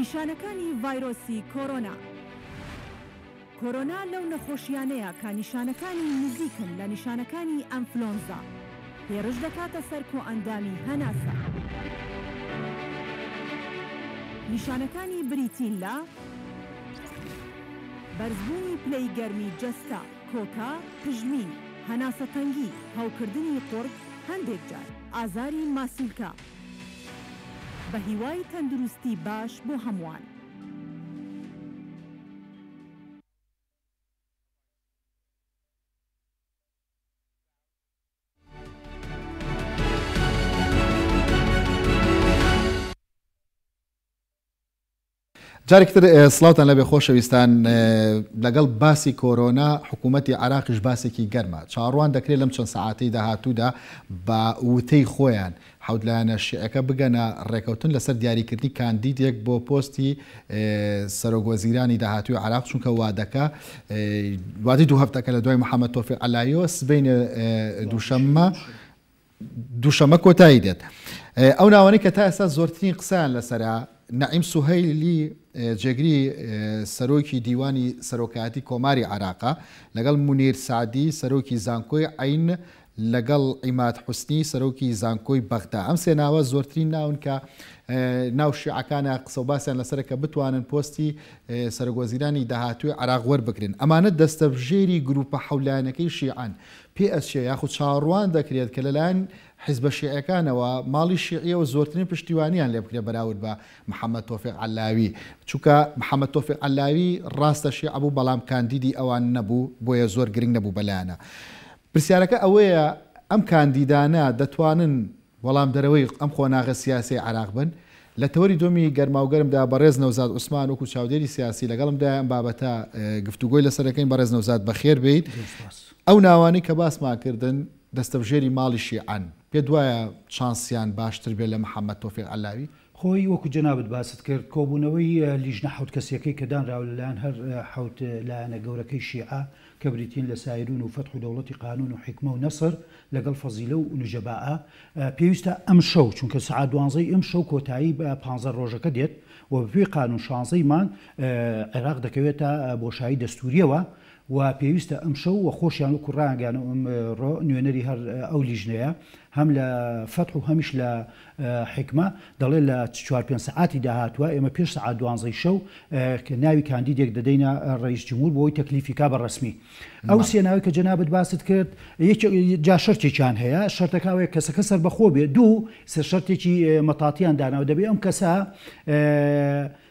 نیشانەکانی ڤایرۆسی کۆرۆنا. کۆرۆنا لەو نەخۆشیانەیە کە نیشانەکانی نزیکن لە نیشانەکانی ئەنفلۆنزا هێرش دەکاتە سەر کۆئەندامی هەناسە. نیشانەکانی بریتین لە بەرزبوونی پلەی گەرمی جەستا کۆکا پژمی هەناسەتەنگی هاوکردنی قورگ هەندێک جار ئازاری ماسیلکە بە هیوای تەندروستی باش بۆ هەمووان. جارێکتر سڵاوتان لەبێ خۆشەویستان لەگەڵ باسی کۆرۆنا حکوومەتی عراقیش باسێکی گەرمە چاڕوان دەکرێت لەم چەند سەعاتەی داهاتوودا بە وتەی خۆیان حەوتلایەنە شیعەکە بگەنە ڕێکەوتن لەسەر دیاریکردنی کاندیدێک بۆ پۆستی سەرۆکوەزیرانی داهاتووی عراق چونکە وادەکە وادی دوو هەفتەکە لە دوای محەممەد تۆفیق عەلاییەوە سبەینە دووشەمە کۆتایی دێت. ئەو ناوانەی کە تا ئێستا زۆرترین قسەیان لەسەرا نەعیم سوهەیلی جێگری سەرۆکی دیوانی سەرۆکایەتی کۆماری عراقا لەگەڵ مونیر سعدی سەرۆکی زانکۆی عین لەگەڵ عیماد حوسنی سەرۆکی زانکۆی بەغدا ئەم سێ ناوە زۆرترین ناون کە ناو شیعەکانە قسە و باسییان لەسەر کە بتوانن پۆستی سەرۆکوەزیرانی داهاتووی عراق وەربگرن ئەمانە دەستەبژێری گروپە حەولایەنەکەی شیعان پێ ئەچێ یاخود چاڕوان دەکرێت کە لەلایەن حیزبە شیعەکانەوە ماڵی شیعیەوە زۆرترین پشتیوانیان لێ بکرێت بەراورد بە محەممەد تۆفیق عەلاوی چونکە محەممەد تۆفیق عەلاوی ڕاستە شیعە بوو بەڵام کاندیدی ئەوان نەبوو بۆیە زۆر گرنگ نەبوو بەلایەنە. پرسیارەکە ئەوەیە ئەم کاندیدانە دەتوانن وەڵام دەرەوەی ئەم خۆناغە سیاسی عراق بن لە تەوەری دۆمی گەرماوگەرمدا بەڕێز نەوزاد عوسمان وەکو چاودێری سیاسی لەگەڵمدا ئەم بابەتە گفتوگۆی لەسەرەکەین بەڕێز نەوزاد بەخێر بێیت. ئەو ناوانەی کە باسمان کردن دەستەبژێری ماڵی شیعان پێ دوایە چانسیان باشتر بێت لە محەممەد تۆفیق عەلاوی خۆی وەکو جەنابەت باست کرد کۆبوونەوەی لیژنە حەوت کەسیەکەی کە دانراوە لەلایەن هەر حەوت لایەنە گەورەکەی شیعە کە بریتین لە سایرون و فەتح و دەوڵەتی قانون و حکمە و نەسر لەگەڵ فەزیلە و نوجەباءە پێویستە ئەم شەو چونکە سەعات 12 ئەم شەو کۆتایی بە 15 ڕۆژەکە دێت و بەپێی قانون 16 مان عێراق دەکەوێتە بۆشایی دەستوریەوە و پێویستە ئەم شەو و خۆشیان و کوڕانگەیان ئەم نوێنەری هەر ئەو لیژنەیە هەم لە فەتح و هەمیش لە حکمە دەڵێ لە 4-5 سەعاتی داهاتوە ئێمە پێش سەعات 12 شەو کە ناوی کاندیدێک دەدەینە ڕئیس جمهور بۆی تەکلیفیکا بە ڕسمی ئەو سێناوی کە جەنابەت باست کرد جا شەرتێکیان هەیە شەرتەکەوەیە کەسەکە سەر بەخۆ بێ دوو سەر شەرتێکی مەتاتیان داناوە دەبێ ئەم کەسە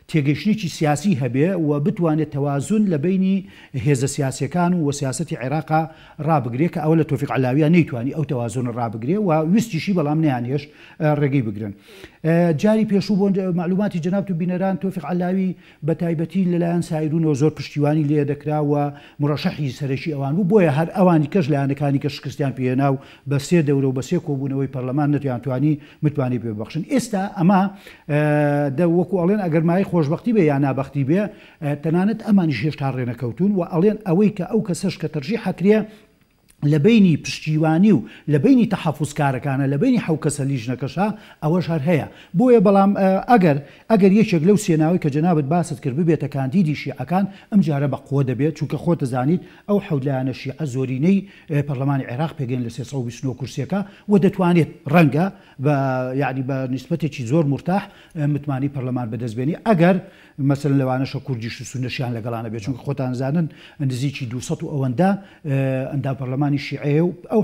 تێگەیشتنێکی سیاسی هەبێ و بتوانێت تەوازن لە بینی هێزە سیاسەکان و سیاسەتی عێراقا ڕابگرێت کە ئەو لە تۆفیق عەلاویە نەیتوانی ئەو تەوازن ڕابگرێ و ویستیشی بەڵام نەیانێش ڕێگەی بگرن. جاری پێشوو بۆ معلوماتی جەناب و بینەران تۆفیق عەلاوی بە تایبەتی لەلایەن سایرونەوە زۆر پشتیوانی لێ دەکرا و مڕەشەحی سەرەکی ئەوان بوو بۆیە هەر ئەوانی کەش لایەنەکانی کە شکستیان پێهێنا و بە سێ دەورە و بە سێ کۆبوونەوەی پەرلەمان نەتوانی متوانی پێبەخشن. ئێستا ئەمە وەکو ئەڵێن ئەگەرمایی خۆشبەختی بێ یا نابەختی بێ تەنانەت ئەمانی هێشتا ڕێنەکەوتون و ئەڵێن ئەوەی کە ئەو کەسەش کە تەرجیح حەکرێ لە بینی پشتیوانی و لە بینی تەحەفوزکارەکانە لە بینی حەو کەسە لیژنەکەشە ئەوەش هەر هەیە بۆیە بەڵام ئەگەر یەکێک لەو سێناوی کە جەنابەت باست کرد ببێتە کاندیدی شیعەکان ئەم جارە بە قووە دەبێت چونکە خۆت دەزانیت ئەو حەولایەنە شیعە زۆرینەی پەرلەمانی عێراق پێگەین لە 329 کورسیەکە و دەتوانێت ڕەنگە یعنی بە نیسبەتێکی زۆر مرتاح متمانی پەرلەمان بەدەستبێنی ئەگەر مەسەلەن لەوانەشە کوردیش و سونەشیان لەگەڵانە بێت چونکە خۆتان زانن نزیکی 200 و ئەوەندە ئەندا پەرلەمانی شیعە و ئەو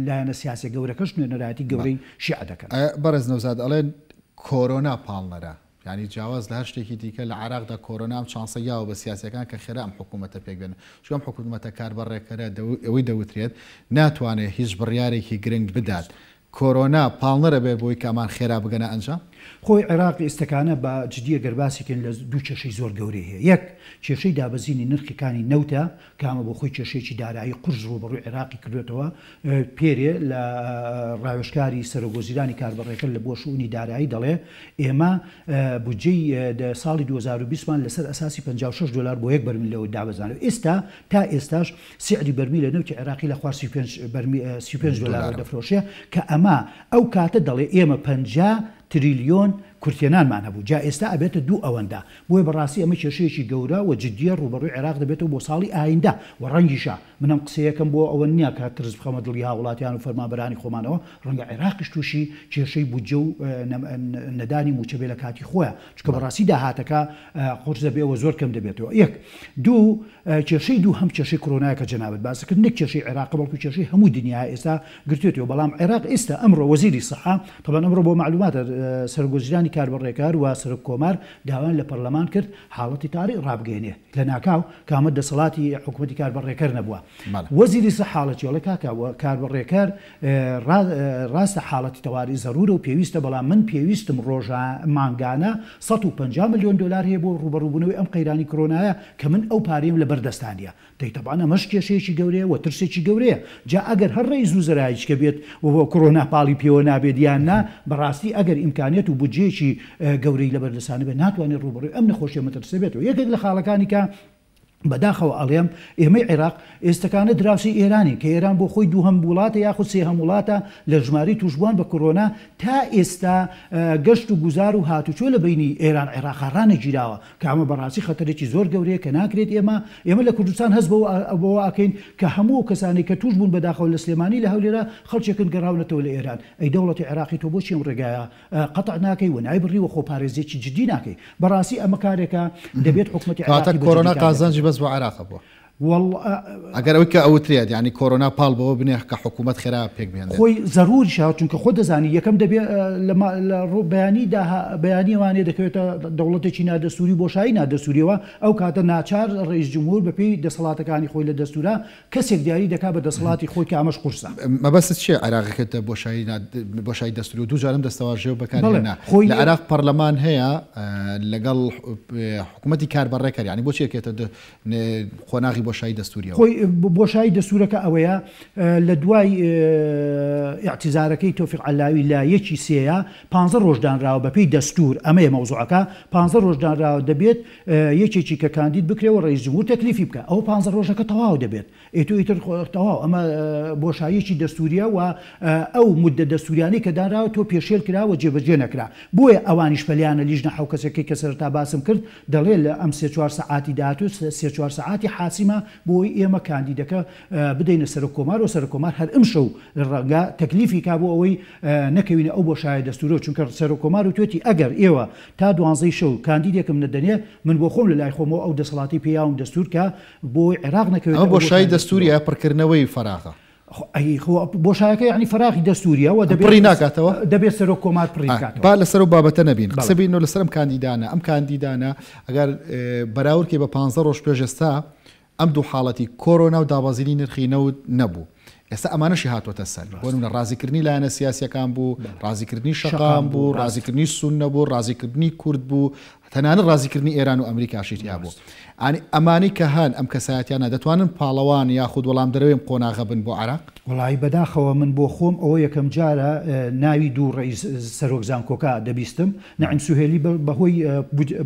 لایەنە سیاسی گەورەکەش نوێنەرایەتی گەورەی شیعە دەکەن. بەڕێز نەوزاد ئەڵێن کۆرۆنا پاڵنەرە ینی جیاواز لە هەر شتێکی دیکە لە عراقدا کۆرۆنا چانسە یاوە بە سیاسەکان کە خێرا ئەم حکوومەتە پێکبێن چۆن حکوومەتە کاربەڕێکەرە ئەوەی دەوترێت ناتوانێت هیچ بڕیارێکی گرنگ بدات. کۆرۆنا پاڵنەرە بێ بۆی کامان خێرا بگەنە ئەنجام خۆی عێراقی ئێستەکانە بە جدیە گەرباسیکن لە دوو کێشەی زۆر گەورەی هەیە. یەک کێشەی دابەزینی نرخەکانی نەوتە کامە بۆ خۆی کێشەیەکی دارایی قورس ڕوبەڕووی عێراقی کردێتەوە پێرێ لە ڕاوێژکاری سەرۆکوەزیرانی کاربەڕێکەکە لە بۆ شوونی دارایی دەڵێ ئێمە بودجەی ساڵی 2020مان لەسەر ئەساسی 56 دلار بۆ یەک بەرمیل لەوە دابەزانێت. ئێستا تا ئێستاش سعری بەرمیل لە نەوتی عێراقی لە خوار 35 دلار دەفرۆشێ کە ئەمە ئەو کاتە دەڵێ ئێمە 50 تریلیۆن کورتێنانمان هەبوو جا ئێستا ئەبێتە دوو ئەوەندا بۆیە بەڕاستی ئەمە کێشەیەکی گەورە و جددیە ڕوبەڕووی عێراق دەبێتەوە بۆ ساڵی ئایندا و ڕەنگیشە منم قسەیەکەم بۆ ئەوە نییە کە ترس بخەمە دڵی هاوڵاتیان و فەرمانبەرانی خۆمانەوە ڕەنگە عێراقیش تووشی کێشەی بودجە و نەدانی موچەبێ لە کاتی خۆیە چکە بەڕاستی داهاتەکە قورس دەبێەوە زۆر کەم دەبێتەوە یەک دوو کێشەی دوو هەم کێشەی کۆرۆنایە کە جەنابەت باسەکرد نەک کێشەی عێراق بەڵکو کێشەی هەموو دنیا ئێستا گرتوێتەوە بەڵام عێراق ئێستا ئەمڕۆ وەزیری سەحا طبعا ئەمڕۆ بۆ معلوماتە سەرگۆزیرانی کاربڕێکار و سەرۆک کۆمار داوان لە پەرلەمان کرد حاڵەتی تاریخ ڕابگەێنێ لە ناکاو کامە دەسەڵاتی حکوومەتی کاربڕێکەر نەبووە وەزیری سەحا حاڵەتیۆڵە کاکەوە کاربڕێکار ڕاستە حاڵەتی تەواری زەرورە و پێویستە بەڵام من پێویستم ڕۆژە مانگانە 150 ملیۆن دلار هەیە بۆ ڕوبەڕووبوونەوەی ئەم قەیرانی کۆرۆنایە کە من ئەو پارەیم لە بەردەستانیە دەیتەبانە مەش کێشەیەکی گەورەیە و ترسێکی گەورەیە جا ئەگەر هەر ڕێی زوو زەرایش کە بێت بۆ کۆرۆنا پاڵی پێوە نابێت یان نا بەڕاستی ئەگەر ئیمکانێت و بودجەیەکی گەورەی لە بەردەستانە بێت ناتوانێت ڕوبەڕووی ئەم نەخۆشیە مەترسە بێتەوە یەکێک لە خاڵەکانی کە بەداخەوە ئەڵێم ئێمەی عێراق ئێستەکانە دراوسی ئێرانی کە ئێران بۆ خۆی دووهەم وڵاتە یاخود سێهەم وڵاتە لە ژماری توشبووان بە کۆرۆنا تا ئێستا گەشت و گوزار و هاتوچۆ لە بینی ئێران عێراقڕانە گیراوە کە ئەمە بەڕاستی خەتەرێکی زۆر گەورەیە کە ناکرێت ئێمە لە کوردستان هەست بەوە ئەکەین کە هەموو کەسانی کە توش بوون بەداخەوە لە سلێمانی لە هەولێرە خەڵکێکن گەڕاونەتەوە لە ئێران ئەی دەوڵەتی عێراقی تۆ بۆچی ئەم ڕێگایە قەتع ناکەی و نایبڕی و خۆپارێزیێکی جدی ناکەی بەڕاستی ئەمە کارێکە دەبێت حکوومەتی عێراقی کۆرۆنا قازانجی بەس بۆ عێراق بووە ئەگەر ئەوەی کە ئەوترێت ینی کۆرۆنا پاڵ بەوە بنێ کە حکوومەت خێرا پێک بێن خۆی زەروری شاو چونکە خۆ دەزانی یەکەم دەبێت لە ڕوو بەیانیوانێ دەکەوێتە دەوڵەتێکی نادەسووری بۆشایی نادەسووریەوە ئەو کاتە ناچار ڕئیس جمهور بەپێی دەسەڵاتەکانی خۆی لە دەستورە کەسێک دیاری دەکات بە دەسەڵاتی خۆی کە ئەمەش قورسە مەبەست چێ عێراقەکەتە بۆشایی دەستوری و دوو جارم دەستەواژێ و بەکارهێنا لە عێراق پەرلەمان هەیە لەگەڵ حکوومەتی کاربڕێکەر ینی بۆ چێکێتە خۆناغی بۆشایی دەستوریەوە خۆی بۆشایی دەستورەکە ئەوەیە لە دوای اعتیزارەکەی تۆفیق عەلاوی لا یەکی سێیە 15 ڕۆژدانراوە بەپێی دەستور ئەمەیە مەوزوعەکە 15 ڕۆژدانراوە دەبێت یەکێکی کە کاندید بکرێەوە ڕئیس جمهور تەکلیفی بکە ئەو 15 ڕۆژەکە تەواو دەبێت ئیتر تەواو ئەمە بۆشاییەکی دەستوریە و ئەو مدە دەستوریانی کە دانراوە تۆ پێشێل کراوە جێبەجێ نەکرا بۆیە ئەوانیش پەلیانە لیژنە حەو کەسێکی کە سەرتا باسم کرد دەڵێ لە ئەم 3-4 سەعاتی داهاتوو 3-4 سەعاتی حاسیمە بۆی ئێمە کاندیدەکە بدەینە سەر کۆمار و سەر کۆمار هەر ئەم شەو ڕەنگە تەکلیفی کا بۆ ئەوەی نەکەوینە ئەو بۆشایە دەستورۆ چونکە سەر کۆمار و توێتی ئەگەر ئێوە تا 12 شەو کاندیدێکم نەدەنێ من بۆ خۆم لە لای خۆمەوە ئەو دەسەڵاتی پێیاوم دەستور کە بۆی عێراق نەکەوێت ئەو بۆشایی دەستوریە پڕکردنەوەی فەراغە بۆشایەکە یعنی فەراغی دەستوریەوە پڕی ناکاتەوە دەبێت سەر کۆمار پڕیکاتەوە با لەسەر و بابەتە نەبین قسەبین و لەسەرم کاندیدانە ئەم کاندیدانە ئەگەر بەراوردکێ بە 15 ڕۆژ پێش ئێستا ئەم دوو حاڵەتی کۆرۆنا و دابەزینی نرخی نەوت نەبوو ئێستا ئەمانەشی هاتوۆتە سەر بۆ نمونە ڕازیکردنی لایەنە سیاسیەکان بوو ڕازیکردنی شەقام بوو ڕازیکردنی سونە بوو ڕازیکردنی کورد بوو تەنانەت ڕازیکردنی ئێران و ئەمریکاشیتیا بوو ئەمانی کە هەن ئەم کەسایەتیانە دەتوانن پاڵەوان یاخود وەڵام دەرەوەیم قۆناغە بن بۆ عێراق وڵی بەداخەوە من بۆ خۆم ئەوە یەکەم جارە ناوی دوو ڕئیس سەرۆک زانکۆکە دەبیستم نەعیم سوهێلی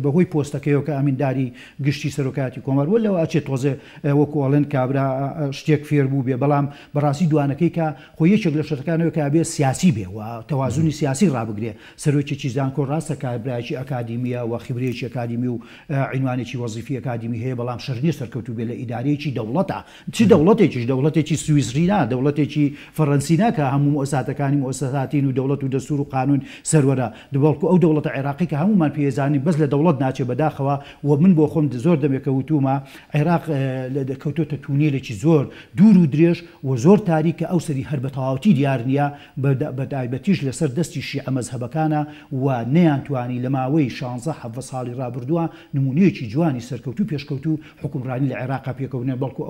بەهۆی پۆستەکەیەوە کە ئامینداری گشتی سەرۆکاتی کۆمەروە لەوە ئەچێت تۆزێ وەکوڵێن کابرا شتێک فێر بوو بێ بەڵام بەڕاستی دوانەکەی کە خۆ یەکێک لە شتەکانەوە کە بێ سیاسی بێ و تەوازونی سیاسی ڕابگرێ سەرۆکێکی زانکۆ ڕاستە کابراایکی ئەکادیمیە و خبرێکی ئەکادیمی و عنوانێکی وەزیفی ئەکادیمی هەیە بەڵام شەرنی سەرکەوتو بێ لە ئیدارەیەکی دەوڵەتە چی دەوڵەتێکی سویسرینا دەوڵەتێکی فەڕەنسینا کە هەموو مؤسساتەکانی مؤسساتین و دەوڵەت و دەستور و قانون سەروەرە دەبڵکو ئەو دەوڵەتە عێراقی کە هەمومان پێزانی بەس لە دەوڵەت ناچێت بەداخەوە و من بۆ خۆم زۆر دەمێکەوتومە عێراق کەوتۆتە تونێلێکی زۆر دوور و درێژ و زۆر تاریکە ئەو سەری هەر بە تەواوەتی دیار نییە بەتایبەتیش لەسەر دەستی شیعە مەزهەبەکانە و نەیانتوانی لە ماوەی 16 ساڵی ڕابردووە نمونەیەکی جوانی سەرکەوتو پێشکەوتو حکومڕانی لە عێراق پێکەونێ بەڵکو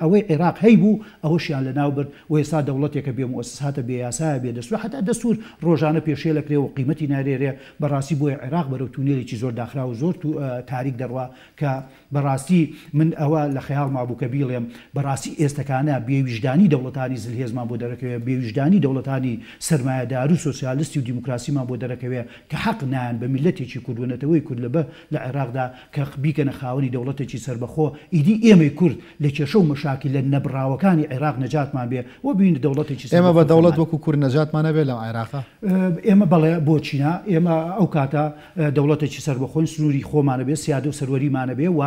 ئەوەی عێراق هەیبوو ئەوەشیان لە ناوبرد و ئێستا دەوڵەتێکە بێ مؤسساتە بێ یاسایە بێ دەستور حتا دەستور ڕۆژانە پێشێلەکرێ و قیمەتی نارێرێ بەڕاستی بۆی عێراق بەرەو تونێلێکی زۆر داخرا و زۆر تاریک دەڕوا کە بەڕاستی من ئەوە لە خەیاڵ مابوو کە بیڵێم بەڕاستی ئێستەکانە بێویژدانی دەوڵەتانی زلهێزمان بۆ دەرەکەوێ بێویژدانی دەوڵەتانی سەرمایەدار و سۆسیالیستی و دیموکراسیمان بۆ دەرەکەوێ کە حەق نان بە میلەتێکی کوردونەتەوەی کرد لە عێراقدا کە بیکەنە خاوەنی دەوڵەتێکی سربەخۆ ئیدی ئێمەی کورد لە کێشە و مەشاکل لە نەبراوەکانی عێراق نەجاتمان بێ و بین دەوڵەتێکی ئێمە بە دەوڵەت وەکو کورد نەجاتمانە بێ لە عێراقا ئێمە بەڵێ بۆ چینە ئێمە ئەو کاتە دەوڵەتێکی سربەخۆن سنووری خۆمانە بێ سیادە و سەروەریمانە بێ و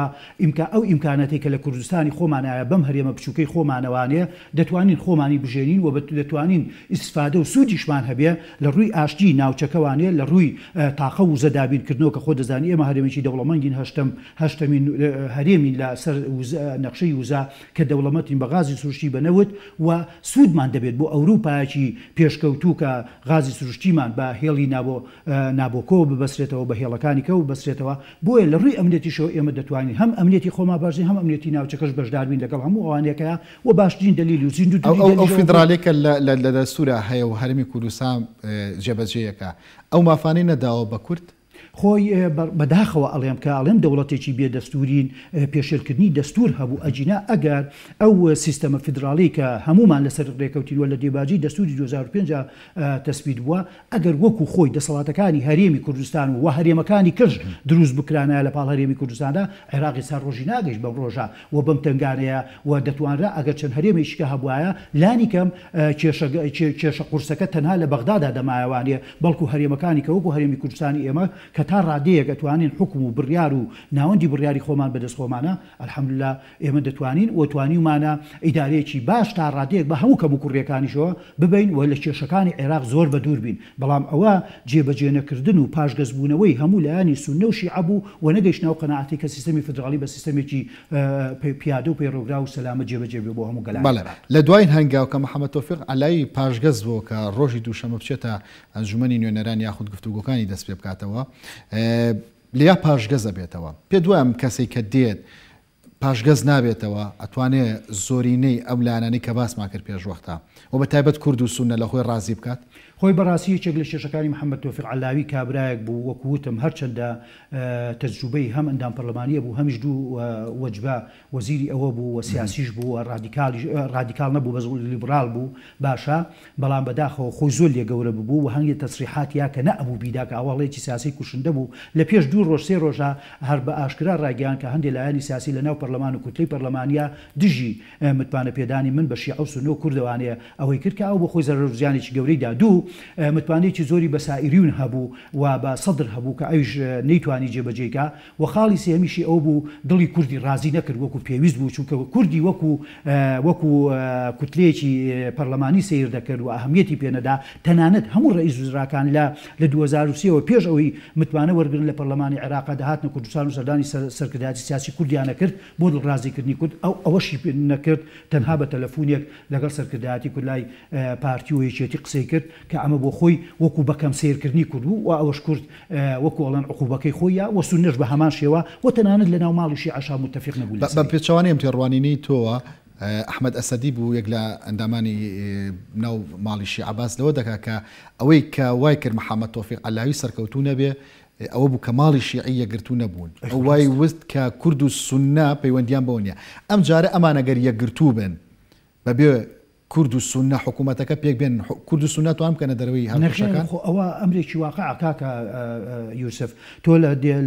ئەو ئیمکانەتی کە لە کوردستانی خۆمانایە بەم هەرێمە بچووکەی خۆمانەوانێ دەتوانین خۆمانی بژێنین و دەتوانین ئیسفادە و سوودیشمان هەبێ لە ڕووی ئاشتی ناوچەکەوانێ لە ڕووی تاقە و زەدابینکردنەوە کە خۆ دەزانی ئێمە هەرێمێکی دەوڵەمەندین هەشتمین هەرێمین لە سەر نەخشەی وزا کە دەوڵەمەتین بە غازی سروشتی بنەوت و سوودمان دەبێت بۆ ئەوروپایەکی پێشکەوتوو کە غازی سروشتیمان بە هێڵی نابۆکۆ ببەسرێتەوە بە هێڵەکانی کە و بەسرێتەوە بۆیە لە ڕووی ئەمنێتیشەوە ئێمە دەتوانین هەم ئەمنێتی خۆمان باشین هەم ئەمنێتی ناوچەکەش بەشداربین لەگەڵ هەموو ئەوانەیەکەیە و باشترین دلیل و زیندوو ئەو فیدراالێکە لە دەستورە هەیە و هەرمی کوردستان جێبەجێیەکە ئەو مافانەی نەداوە بە کورد خۆی بەداخەوە ئەڵێم کە ئەڵێم دەوڵەتێکی بێ دەستورین پێشێرکردنی دەستور هەبوو ئەجینا ئەگەر ئەو سیستەمە فیدراالی کە هەمومان لەسەر ڕێکەوتیوە لە دێباجی دەستوری 2005 تەسبیت بووە ئەگەر وەکو خۆی دەسەڵاتەکانی هەرێمی کوردستان و هەرێمەکانی کەش دروست بکرانە لە پاڵ هەرێمی کوردستاندا عێراقی سەر ڕۆژی ناگەیشت بەم ڕۆژە و بەم تنگانەیە و دەتوانرا ئەگەر چەند هەرێمێکیکە هەبوایە لانی کەم کێشە قورسەکە تەنها لە بەغدادا دەمایەوانێ بەڵکو هەرێمەکانی کە وەکو هەرێمی کوردستانی ئێمە کە تا ڕادەیەک ئەتوانین حکم و بڕیار و ناوەندی بڕیاری خۆمان بەدەست خۆمانە ئەلحەمدولیلا ئێمە دەتوانین و توانیمانە ئیدارەیەکی باش تا ڕادەیەک بە هەموو کەم و کوڕیەکانیشەوە ببین و لە کێشەکانی عێراق زۆر بە دوور بین بەڵام ئەوە جێبەجێنەکردن و پاشگەزبوونەوەی هەموو لایانی سونە و شیعە بوو و نەگەیشتنە و قەناعەتی کە سیستەمی فدراالی بە سیستەمێکی پیادە و پەیڕۆگرا و سەلامەت جێبەجێ بێ بۆ هەموو گەلان لە دوای هەنگاو کە محەممەد تۆفیق عەلای پاشگەز بوو کە ڕۆژی دووشەمە بچێتە ئەنجومەنی نوێنەران یاخود گفتوگۆکانی دەست پێ بکاتەوە لیا پاشگەزە بێتەوە پێ دوام کەسێک کە دێت پاشگەز نابێتەوە ئەتوانێت زۆرینەی ئەم لایەنانەی کە باسمان کرد پێشوەختە و بە تایبەت کورد و سونە لە خۆی ڕازی بکات خۆی بەڕاستی یەکێک لە کێشەکانی محەممەد تۆفیق عەلاوی کابرایەک بوو وەکوتم هەرچەندە تەجروبەی هەم ئەندام پەرلەمانیە بوو هەمیش دوو وەجبە وەزیری ئەوە بوو و سیاسیش بوو ڕادیکال نەبوو بە لیبرال بوو باشە بەڵام بەداخەوە خۆی زۆر لێ گەورە بوو و هەنگی تەسریحات یا کە نەبوو بیداکە ئەوڵێکی سیاسی کوشندە بوو لە پێش دوو ڕۆژ سێ ڕۆژە هەر بە ئاشکرا ڕاگەیان کە هەندێک لایەنی سیاسی لەناو پەرلەمان و کوتلەی پەرلەمانیا دژی متمانە پێدانی من بە شیعە و سونە و کوردەوانەیە ئەوەی کرد کە ئەو بە خۆی زەرزیانێکی گەورەیدا دوو متمانێکی زۆری بەسائریون هەبوو و بە سەدر هەبوو کە ئەویش نەیتوانی جێبەجێکە و خاڵی سێمیشی ئەو بوو دڵی کوردی ڕازی نەکرد وەکو پێویست بوو چونکە کوردی وەکو کوتلەیەکی پەرلەمانی سیر دەکرد و ئەهەمیەتی پێنەدا تەنانەت هەموو ڕئیس وزراکان لە 2023 پێش ئەوەی متمانە وەرگرن لە پەرلەمانی عێراقا دەهاتنە کوردستان و سەردانی سەرکردایەتی سیاسی کوردیان نەکرد بۆ دڵڕازیکردنی کورد ئەوەشی نەکرد تەنها بە تەلەفۆنێک لەگەڵ سەرکردایەتی کوردلای پارتی و یەکێتی قسەی کرد کە ئەمە بۆ خۆی وەکو بەکەم سیرکردنی کرد و ئەوەش کورد وەکو ئەڵەن عقوبەکەی خۆیە و سونەش بە هەمان شێوە و تەنانەت لە ناو ماڵیشی عەشا متفق نەبوو بە پێچەوانی ئەم تێڕوانینەی تۆوە ئەحمەد ئەسەدی بوو یەک لە ئەندامانی ناو ماڵیشی عەباس لەوە دەکا کە ئەوەی کە وای کرد محەممەد تۆفیق عەلاوی سەرکەوتوو نەبێ ئەوە بوو کە ماڵی شیعی یەکگرتوو نەبوون ئەوای وست کە کورد و سونە پەیوەندیان بەوە نیە ئەم جارە ئەمانەگەر یەکگرتوو بن بەبێ کورد و سونە حکوومەتەکە پێک بێن کورد و سونە توان بکەنە دەرەوەی هەرشەکان ئەوە ئەمرێکی واقع کاکە یوسف تۆ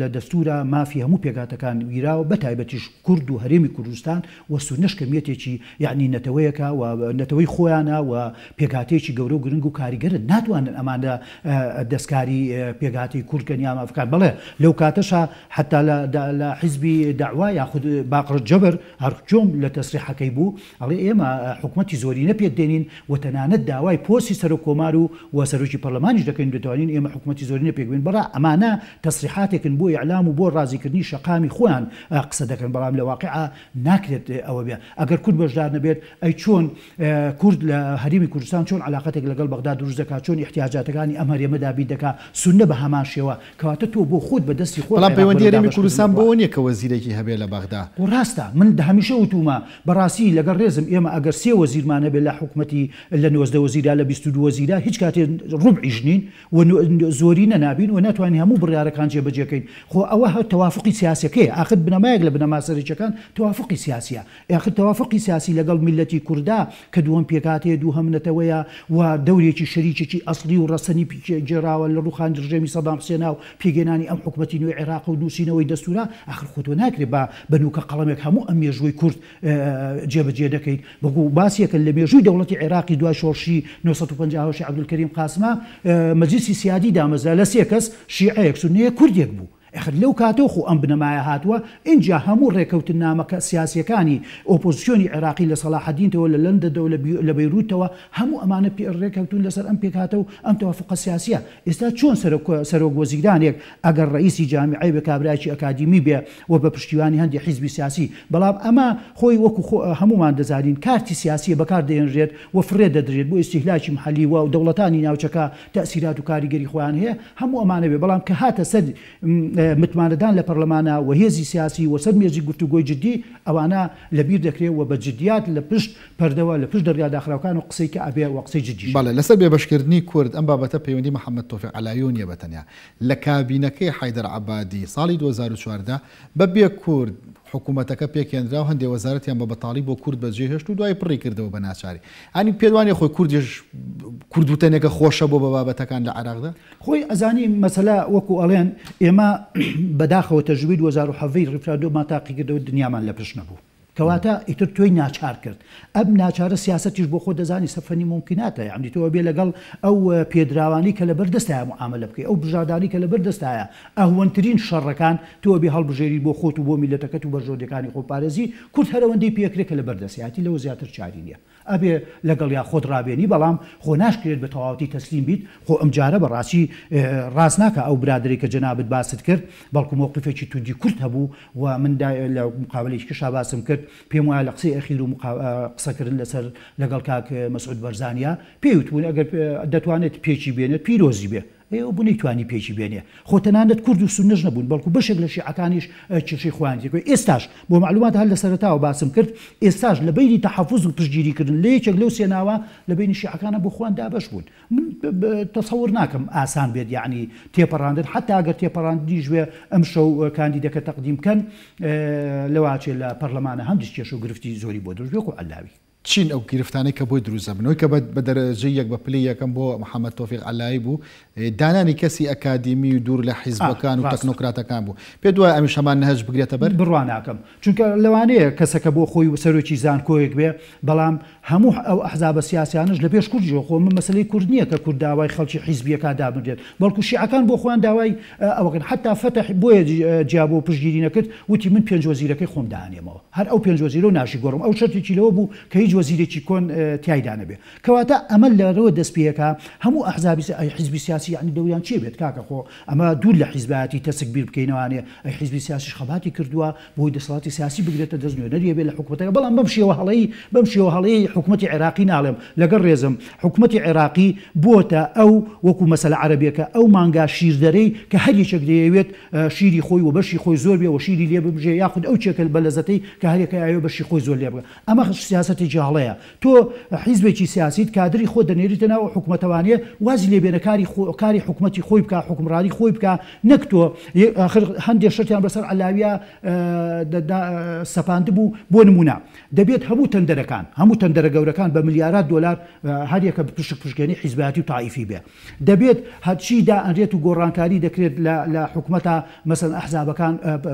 لە دەستورە مافی هەموو پێگاتەکان ویراوە بەتایبەتیش کورد و هەرێمی کوردستان و سونەش کەمیەتێکی یعنی نەتەوەیەکە و نەتەوەی خۆیانە و پێگاتێکی گەورە و گرنگ و کاریگەرە ناتوانن ئەمانە دەستکاری پێگاتی کوردکەن یا مافکان بڵێ لەو کاتەشە حتا لە حیزبی داعوا یاخود باقر جەبر هەرچۆم لە تەسریحەکەی بوو ئەڵێ ئێمە حکومەتی زۆرینە پێک دێنین و تەنانەت داوای پۆستی سەر و کۆمار و سەرۆکی پەرلەمانیش دەکەین دەتوانین ئێمە حکومەتی زۆرینە پێک بین بەڕا ئەمانە تەسریحاتێکن بۆ ئیعلام و بۆ ڕازیکردنی شەقامی خۆیان قسە دەکەن بەڵام لە واقعا ناکرێت ئەوە بێ ئەگەر کورد بەشدار نەبێت ئەی چۆن کورد لە هەرێمی کوردستان چۆن علاقەتێک لەگەڵ بەغدا دروست دەکات چۆن احتیاجاتەکانی ئەم هەرێمەدا بی دەکات سونە بە هەمان شێوە کەواتە تۆ بۆ خۆت بەدەستی خۆت بەڵام پەیوەندی هەرێمی کوردستان بۆ نییە کە وەزیرێکی هەبێ لە بەغدا ڕاستە من هەمیشە وتومە بەڕاستی لەگەڵ ڕێزم ئێمە ئەگەر سێ وەزیرمانە بێ لە حکوومەتی لە 90 وەزیرا لە 22 وەزیرا هیچ کاتێ ڕوبعی ژنین و زۆری نەنابین و ناتوانین هەموو بڕیارەکان جێبەجێکەین خۆ ئەوە تەوافقی سیاسەکەی ئاخر بنەمایەک لە بنەما سەرچەکان تەوافقی سیاسیە ئاخر تەوافقی سیاسی لەگەڵ میلەتی کووردا کە دووەم پێکاتێ دوو هەمنەتەوەیە و دەورێکی شەریکێکی ئەسڵی و ڕەسەنی جێراوە لە ڕووخان ڕژێمی سەدام حوسێن و پێگەێنانی ئەم حکوومەتی نوێی عێراق و نووسینەوەی دەستورە ئاخر خۆتۆ ناکرێت بە نوکە قەڵەمێک هەموو ئەم مێژووی کورد جێبەجێ دەکەیت بەگو باسیەکە لە مێژووی دەوڵەتی عێراقی دوای شۆڕشی 1950 عەبدولکەریم قاسمە مەجلیسی سیادی دامەزرا لە 3 کەس شیعەیەک سوننیە کوردێک بوو ئەخر لەو کاتەوە خۆ ئەم بنەمایە هاتووە اینجا هەموو ڕێکەوتن نامەکە سیاسیەکانی ئۆپۆزیسیۆنی عێراقی لە سەلاحەدینتەوە لە لەندەوە لە بەیروتەوە هەموو ئەمانە ڕێکەوتون لەسەر ئەم پێکاتە و ئەم تەوافقە سیاسیە ئێستا چۆن سەرۆک وەزیرانێک ئەگەر ڕئیسی جامیعەی بە کابراایکی ئەکادیمی بێ و بە پشتیوانی هەندی حیزبی سیاسی بەڵام ئەمە خۆی وەکو هەمومان دەزانین کارتی سیاسی بەکار دەێنرێت و فرێ دەدرێت بۆ ئیستیهلاکی محلی و دەوڵەتانی ناوچەکە تەسیرات و کاریگەری خۆیان هەیە هەموو ئەمانە بێ بەڵام کە هاتە سەر متمانەدان لە پەرلەمانە و هێزی سیاسی و سەر مێژی گفتوگۆی جدی ئەوانە لەبیر دەکرێت و بە جدیات لە پشت پەردەوە لە پشت دەرگاداخراوەکان و قسەی کە ئەبێ و قسەی جدی بەڵێ لەسەر بێبەشکردنی کورد ئەم بابەتە پەیوەندی محەممەد تۆفیق علایۆنیە بەتەنیا لە کابینەکەی حیدەر عەبادی ساڵی 2014 بەبێ کورد حکوومەتەکە پێکێنرا و هەندێک وەزارەتیان بە بەتاڵی بۆ کورد بەجێهێشت و دوای پڕی کردەوە بە ناچاری ئەنی پێوانێ خۆی کوردوتەنێکە خۆشە بۆ بە بابەتەکان لە عێراقدا خۆی ئەزانی مەسەلا وەکو ئەڵێن ئێمە بەداخەوە تەجوید 2007 ڕیفرادۆمان تاقی کردەوە دنیامان لە پشت نەبوو کەواتە ئیتر توی ناچار کرد ئەم ناچارە سیاسەتیش بۆ خۆ دەزانی سەفەنی ممکناتە یعنی تۆ بێ لەگەڵ ئەو پێدراوانی کە لەبەر دەستایە معاملە بکەی ئەو بژاردانی کە لەبەر دەستایە ئەهوەنترین شەڕەکان تۆ بێ هەڵبژێری بۆ خۆت و بۆ میلەتەکەت و بەژۆردەکانی خۆپارێزی کورد هەرەوەندەی پێکرێت کە لەبەر دەستیاتی لەوە زیاتر چاری نییە ئەبێ لەگەڵ یا خۆت ڕابێنی بەڵام خۆ ناشکرێت بە تەواوەتی تەسلیم بیت خۆ ئەم جارە بەڕاستی ڕاست ناکە ئەو برادری کە جەنابەت باست کرد بەڵکو مۆقفێکی توندی کورد هەبوو و من لە مقابلێکی کەشا باسم کرد پێم وایە لە قسەی ئەخیر و قسەکردن لەسەر لەگەڵ کاک مەسعود بەرزانیا پێوتبوون ئەگەر دەتوانێت پێچی بێنێت پیرۆزی بێ ئێوە بوو نەیتوانی پێچی بێنێ خۆ تەنانەت کورد و سوننەش نەبوون بەڵکو بەشێک لە شیعەکانیش کێشەی خۆیان تێکەوە ئێستاش بۆ معلومات هەر لە سەرەتاوە باسم کرد ئێستاش لە بینی تەحەفوز و پشتگیریکردن لە یەکێک لەو سێناوە لە بینی شیعەکانە بۆ خۆیان دابەش بوون من تەسەوور ناکەم ئاسان بێت یعنی تێپەڕاندن حتا ئەگەر تێپەڕاندنیش بێ ئەم شەو کاندیدەکە تەقدیم بکەن لەواچێ لە پەرلەمانە هەندیش کێشە و گرفتی زۆری بۆ دروست بێ و ئەلاوی چین ئەو گرفتانەی کە بۆی دروستە بنەوەی کە بە دەرەجەی یەک بە پلی یەکەم بۆ محەممەد تۆفیق علایی بوو دانانی کەسی ئەکادیمی و دوور لە حیزبەکان و تەکنۆکراتەکان بوو پێ دوای ئەمیش هەمان نەهەج بگرێتە بەر بڕوان ناکەم چونکە لەوانەیە کەسەکە بۆ خۆی سەرۆکی زانکۆیەک بێ بەڵام هەموو ئەو ئەحزابە سیاسیانش لە پێش کوردیەوە خۆ من مەسەلەی کورد نییە کە کورد داوای خەڵکی حیزبیەکە دابدرێت بەڵکو شیعەکان بۆ خۆیان داوای ئەوەکەن حتا فەتح بۆیە جیا بۆ پشتگیری نەکرد وتی من 5 وەزیرەکەی خۆم داهێنێمەوە هەر ئەو 5 وەزیرە و ناشی گۆڕم ئەو شەرتێکی لەوە بوو کە هیچ وەزیرێکی کۆن تایدا نەبێ کەواتە ئەمە لەرەوە دەستپێکە هەموو ئەحزابی حیزبی سیاسی یعنی دەوریان چێ بێت کاکە خۆ ئەمە دوور لە حیزباتی تەسک بیر بکەینەوانێ ئەی حیزبی سیاسیش خەباتی کردووە بۆی دەسەڵاتی سیاسی بگرێتە دەست نوێنەریە بێت لە حکوومەتەکە بەڵام بەم شێوە هەڵەی حکوومەتی عێراقی ناڵێم لەگەڵ ڕێزم حکوومەتی عێراقی بۆتە ئەو وەکو مەسەلە عەرەبیەکە ئەو مانگا شیردەرەی کە هەر یەکێک دەیەوێت شیری خۆی و بەشی خۆی زۆر بێ و شیری لێ ببژێ یاخود ئەو چێکە بەلەزەتەی کە هەرێکە ئاوێ بەشی خۆی زۆر لێ بگە ئەمە سیاسەتی جاڵەیە تۆ حیزبێکی سیاسیت کادری خۆ دەنێریتە ناو حکوومەتەوانێ وازی لێبێنە کاری حکوومەتی خۆی بکە حکومڕانی خۆی بکە نەک تۆ هەندێک شتیان بەسەر عەلاویە سەپاند بوو بۆ نمونە دەبێت هەموو تەندەرە گەورەکان بە ملیارات دۆلار هەریەکە پشتگەنی حیزباتی و تایفی بێ دەبێت هەرچی دائەنرێت و گۆڕانکاری دەکرێت لە حکوومەتە مەسەلەن ئەحزابەکان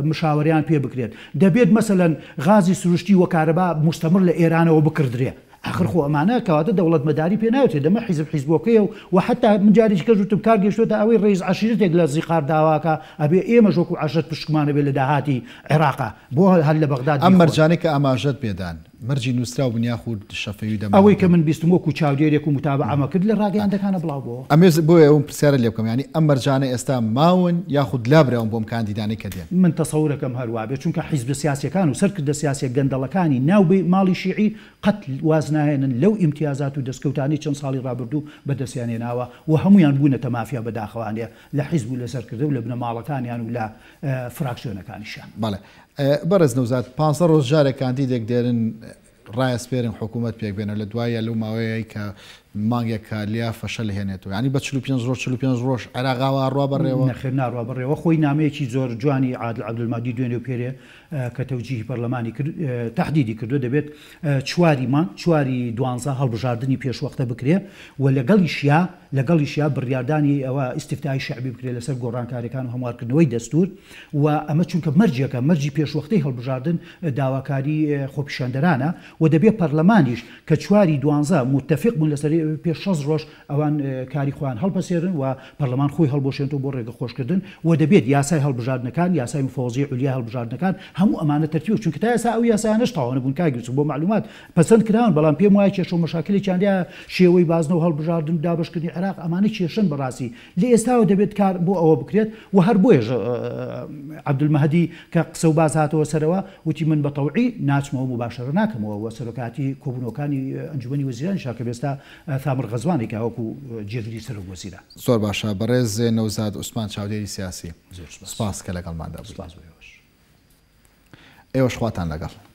مشاوەریان پێ بکرێت دەبێت مەسەلەن غازی سروشتی و کارەبا مستەمر لە ئێرانەوە بکردرێ آخر خۆ ئەمانە کەواتە دەوڵەت مەداری پێ ناوێت دەمە حیزبۆکەیە و حتا من جارێکی کەس وتم کار گەشتوتە ئەوەی ڕێز عەشیرەتێک لە زیقار داواکە ئەبێ ئێمە ژۆک و عەشرەت پشکمانە بێ لە داهاتی عێراقا بۆ هەر لە بەغداد ئەم مەرجانەی کە ئاماژەت پێدان مەرجی نووسرا و بنیاخود شەفەوی دەما ئەوەی کە من بیستم وەکو چاودێرێک و متابعەمە کرد لە ڕاگەیاندەکانە بڵاو بۆ ئەمێز بۆیە ئەوم پرسیارە لێ بکەم ینی ئەم مەرجانە ئێستا ماون یاخود لابراون بۆم کاندیدانی کە دێن من تەسەورەکەم هەروە بێت چونکە حیزب سیاسیەکان و سەرکردە سیاسیە گەندەڵەکانی ناوبەی ماڵی شیعی قەت واز ناهێنن لەو ئیمتیازات و دەستکەوتانی چەند ساڵی ڕابردوو بەدەستیانێناوە و هەمویان بوونەتە مافیا بەداخەوانێ لە حیزب و لە سەرکردە و لە بنەماڵەکانیان و لە فراکسیۆنەکانیشان بەڵێ بەرز نەوزات 500 ڕۆژ جارێک کاندیدێک دێرن ڕایسپێرن حکوومەت پێک بێنە لە دوایە لەو ماوەیە کە مانگێکە لیا فەشەل هێنێتەوە ینی بە 45 ڕۆژ عێراقاوە ڕوا بەڕێوە نەخێر ناڕوا بڕێەوە خۆی نامەیەکی زۆر جوانی عادل عەبدولمادی دوێنێ و پێرێ کە تەوجیهی پەرلەمانی تهدیدی کردو دەبێت چواری 12 هەڵبژاردننی پێشوەختە بکرێ و لەگەڵیشیا بڕیاردانی ئەوە ئیستیفتای شعبی بکرێت لەسەر گۆڕانکاریەکان و هەموارکردنەوەی دەستور و ئەمە چونکە مەرجێکە مەرجی پێشوەختەی هەڵبژاردن داواکاری خۆپیشاندەرانە و دەبێت پەرلەمانیش کە چواری 12 متفق بوون لەسەر پێش 6 ڕۆژ ئەوان کاری خۆیان هەڵبەسێرن و پەرلەمان خۆی هەڵبۆشێنەوە بۆ ڕێگە خۆشکردن و دەبێت یاسای هەڵبژاردنەکان یاسای مفۆزی عولیا هەڵبژاردنەکان هەموو ئەمانە تەرتیب چونکە تا ئێستا ئەو یاسایانەش تاوانە بوون کاگرچ بۆ معلومات پەسەند کراون بەڵام پێم وایە کێشە و مەشاکلێکیان شێوەی بازنەوە هەڵبژاردن و دابشکردنی عێراق ئەمانە کێشن بەڕاستی لە ئێستاوە دەبێت کار بۆ ئەوە بکرێت و هەر بۆیەش عەبدولمەهدی کە قسە و باز هاتەوە سەرەوە وتی من بەتەوعی ناچمەوە مباشرە ناکەمەوە و سەرۆکاتی کۆبوونەوەکانی ئەنجومەنی وەزیرانی شاکە ئێستا ثامر غەزوانێکە وەکو جێگیری سەرۆک وەزیرە زۆر باشە بەڕێز نەوزاد عوسمان چاودێری سیاسی سپاس کە لەگەڵماندا بوو ئێوەش خواتان لەگەڵ